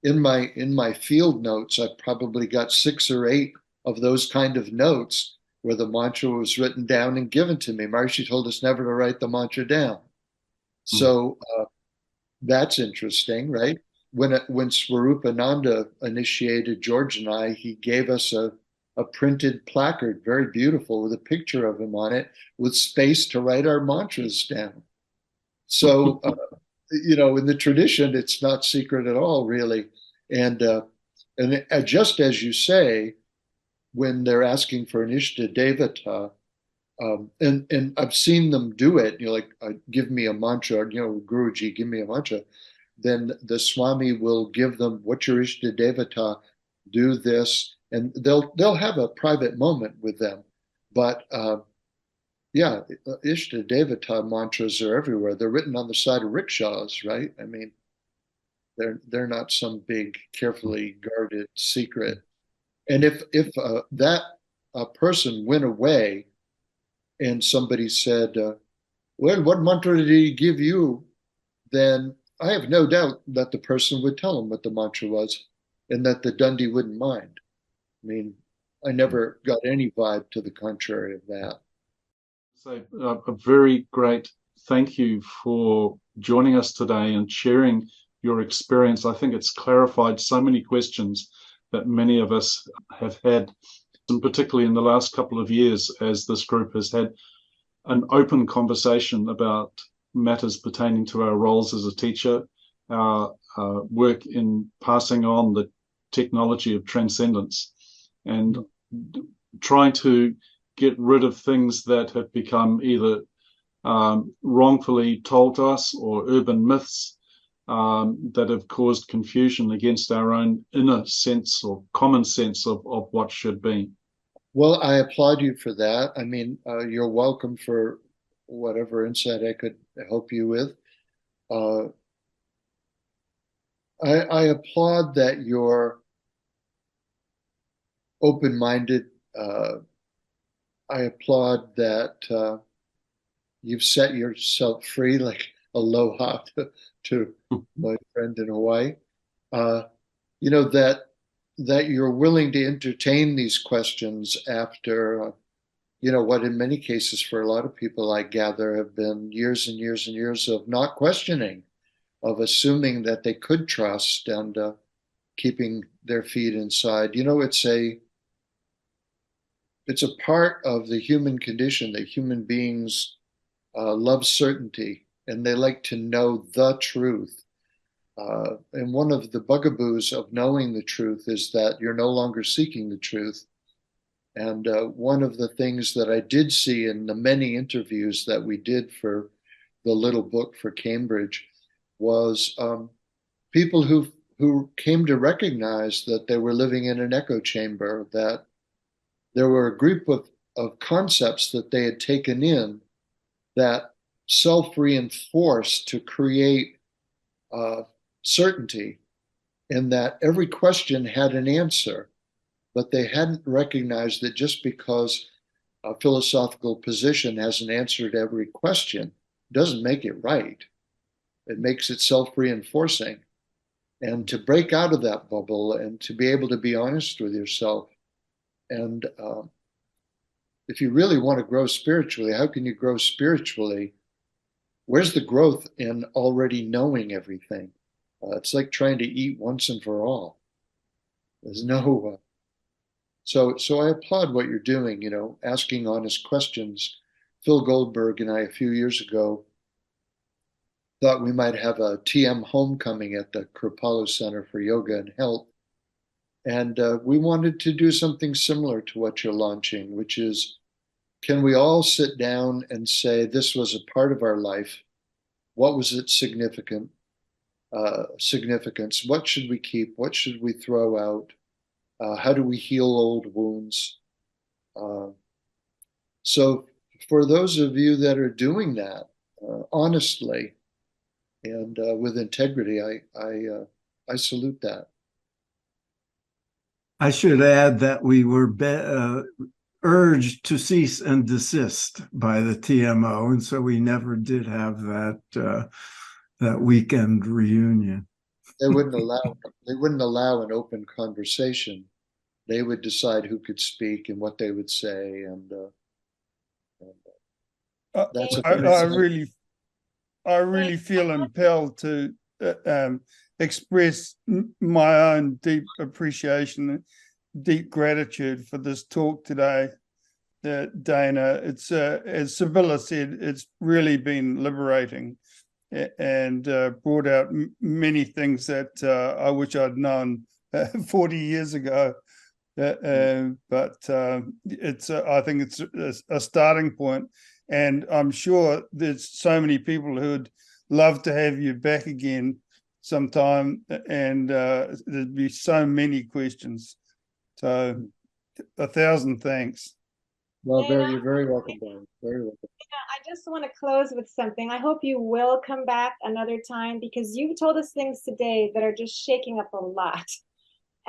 In my field notes, I probably got 6 or 8 of those kind of notes where the mantra was written down and given to me. Maharishi told us never to write the mantra down. So that's interesting, right? When Swarupananda initiated George and I, he gave us a printed placard, very beautiful, with a picture of him on it, with space to write our mantras down. So, in the tradition, it's not secret at all, really. And just as you say, when they're asking for an Ishta Devata, and I've seen them do it, like, give me a mantra, Guruji, give me a mantra. Then the Swami will give them, what's your Ishta Devata? Do this. And they'll have a private moment with them. But yeah, Ishta Devata mantras are everywhere. They're written on the side of rickshaws, right? I mean, they're not some big, carefully guarded secret. And if that person went away and somebody said, well, what mantra did he give you? Then I have no doubt that the person would tell him what the mantra was, and that the Dandi wouldn't mind. I mean, I never got any vibe to the contrary of that. So a very great thank you for joining us today and sharing your experience. I think it's clarified so many questions that many of us have had, and particularly in the last couple of years, as this group has had an open conversation about matters pertaining to our roles as a teacher, our work in passing on the technology of transcendence, and trying to get rid of things that have become either wrongfully told to us or urban myths that have caused confusion against our own inner sense or common sense of what should be. Well, I applaud you for that. I mean, you're welcome for whatever insight I could help you with. I applaud that you're open-minded. I applaud that you've set yourself free, like aloha to my friend in Hawaii. That you're willing to entertain these questions after, what in many cases for a lot of people I gather have been years and years and years of not questioning, of assuming that they could trust and keeping their feet inside. It's a part of the human condition that human beings love certainty, and they like to know the truth. And one of the bugaboos of knowing the truth is that you're no longer seeking the truth. And one of the things that I did see in the many interviews that we did for the little book for Cambridge was people who came to recognize that they were living in an echo chamber, that there were a group of concepts that they had taken in that self-reinforced to create certainty, in that every question had an answer, but they hadn't recognized that just because a philosophical position has an answer to every question doesn't make it right. It makes it self-reinforcing. And to break out of that bubble and to be able to be honest with yourself. And if you really want to grow spiritually, how can you grow spiritually? Where's the growth in already knowing everything? It's like trying to eat once and for all. There's no. So I applaud what you're doing, asking honest questions. Phil Goldberg and I, a few years ago, thought we might have a TM homecoming at the Kripalu Center for Yoga and Health. And we wanted to do something similar to what you're launching, which is, can we all sit down and say, this was a part of our life? What was its significance? What should we keep? What should we throw out? How do we heal old wounds? So for those of you that are doing that honestly and with integrity, I salute that. I should add that we were urged to cease and desist by the TMO, and so we never did have that weekend reunion. They wouldn't allow an open conversation. they would decide who could speak and what they would say, and that's I really feel impelled to express my own deep appreciation, deep gratitude for this talk today, Dana. It's as Sibylla said, it's really been liberating and brought out many things that I wish I'd known 40 years ago. But it's I think it's a starting point, and I'm sure there's so many people who'd love to have you back again sometime, and there'd be so many questions. So 1,000 thanks. Well, you're very welcome, Brian. Very welcome. I just want to close with something. I hope you will come back another time, because you've told us things today that are just shaking up a lot.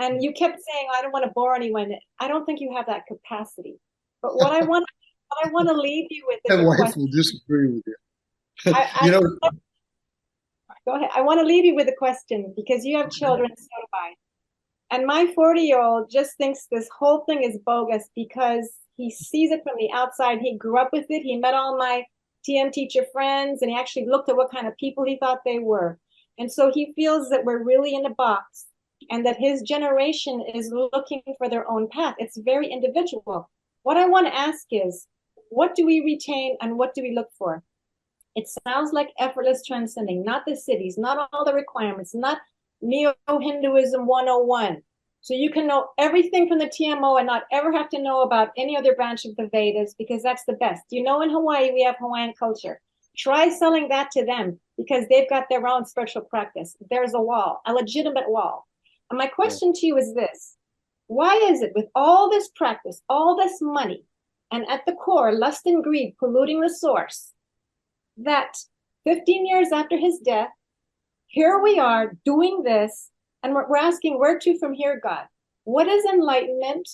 And you kept saying, I don't want to bore anyone. I don't think you have that capacity. But what I want to leave you with is my wife will disagree with you. Go ahead. I want to leave you with a question, because you have children, so do I. And my 40-year-old just thinks this whole thing is bogus because he sees it from the outside. He grew up with it. He met all my TM teacher friends, and he actually looked at what kind of people he thought they were. And so he feels that we're really in a box, and that his generation is looking for their own path. It's very individual. What I want to ask is, what do we retain and what do we look for? It sounds like effortless transcending, not the cities, not all the requirements, not Neo-Hinduism 101. So you can know everything from the TMO and not ever have to know about any other branch of the Vedas, because that's the best. You know, in Hawaii, we have Hawaiian culture. Try selling that to them, because they've got their own spiritual practice. There's a wall, a legitimate wall. And my question to you is this: why is it with all this practice, all this money, and at the core, lust and greed polluting the source, that 15 years after his death, here we are doing this, and we're asking, where to from here, God? What is enlightenment?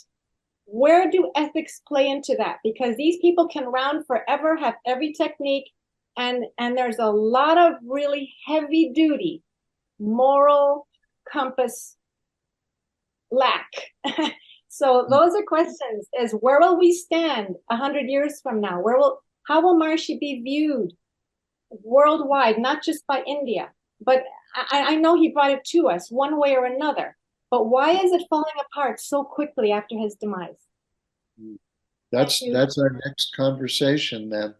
Where do ethics play into that? Because these people can round forever, have every technique, and there's a lot of really heavy duty moral compass lack. So those are questions: is where will we stand 100 years from now? How will Maharishi be viewed worldwide, not just by India? But I know he brought it to us one way or another. But why is it falling apart so quickly after his demise? That's our next conversation then.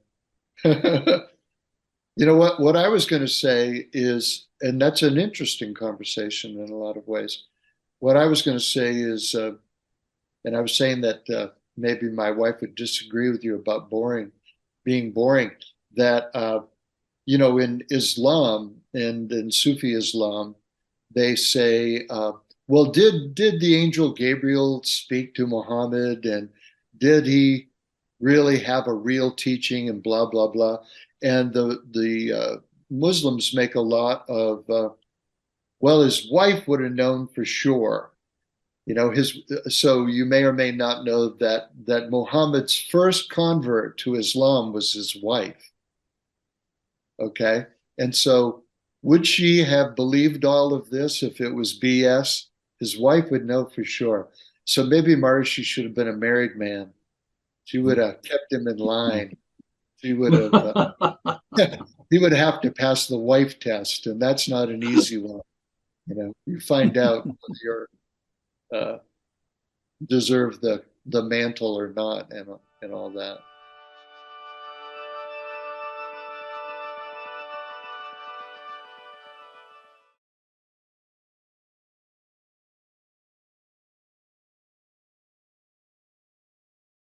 You know what I was going to say is, and that's an interesting conversation in a lot of ways. What I was going to say is, and I was saying that maybe my wife would disagree with you about being boring, that in Islam and in Sufi Islam, they say, well, did the angel Gabriel speak to Muhammad, and did he really have a real teaching, and blah blah blah? And the Muslims make a lot of, well, his wife would have known for sure. So you may or may not know that Muhammad's first convert to Islam was his wife. Okay. And so would she have believed all of this if it was BS? His wife would know for sure. So maybe Maharishi should have been a married man. She would have kept him in line. She would have, he would have to pass the wife test, and that's not an easy one. You find out whether you're deserve the mantle or not, and all that.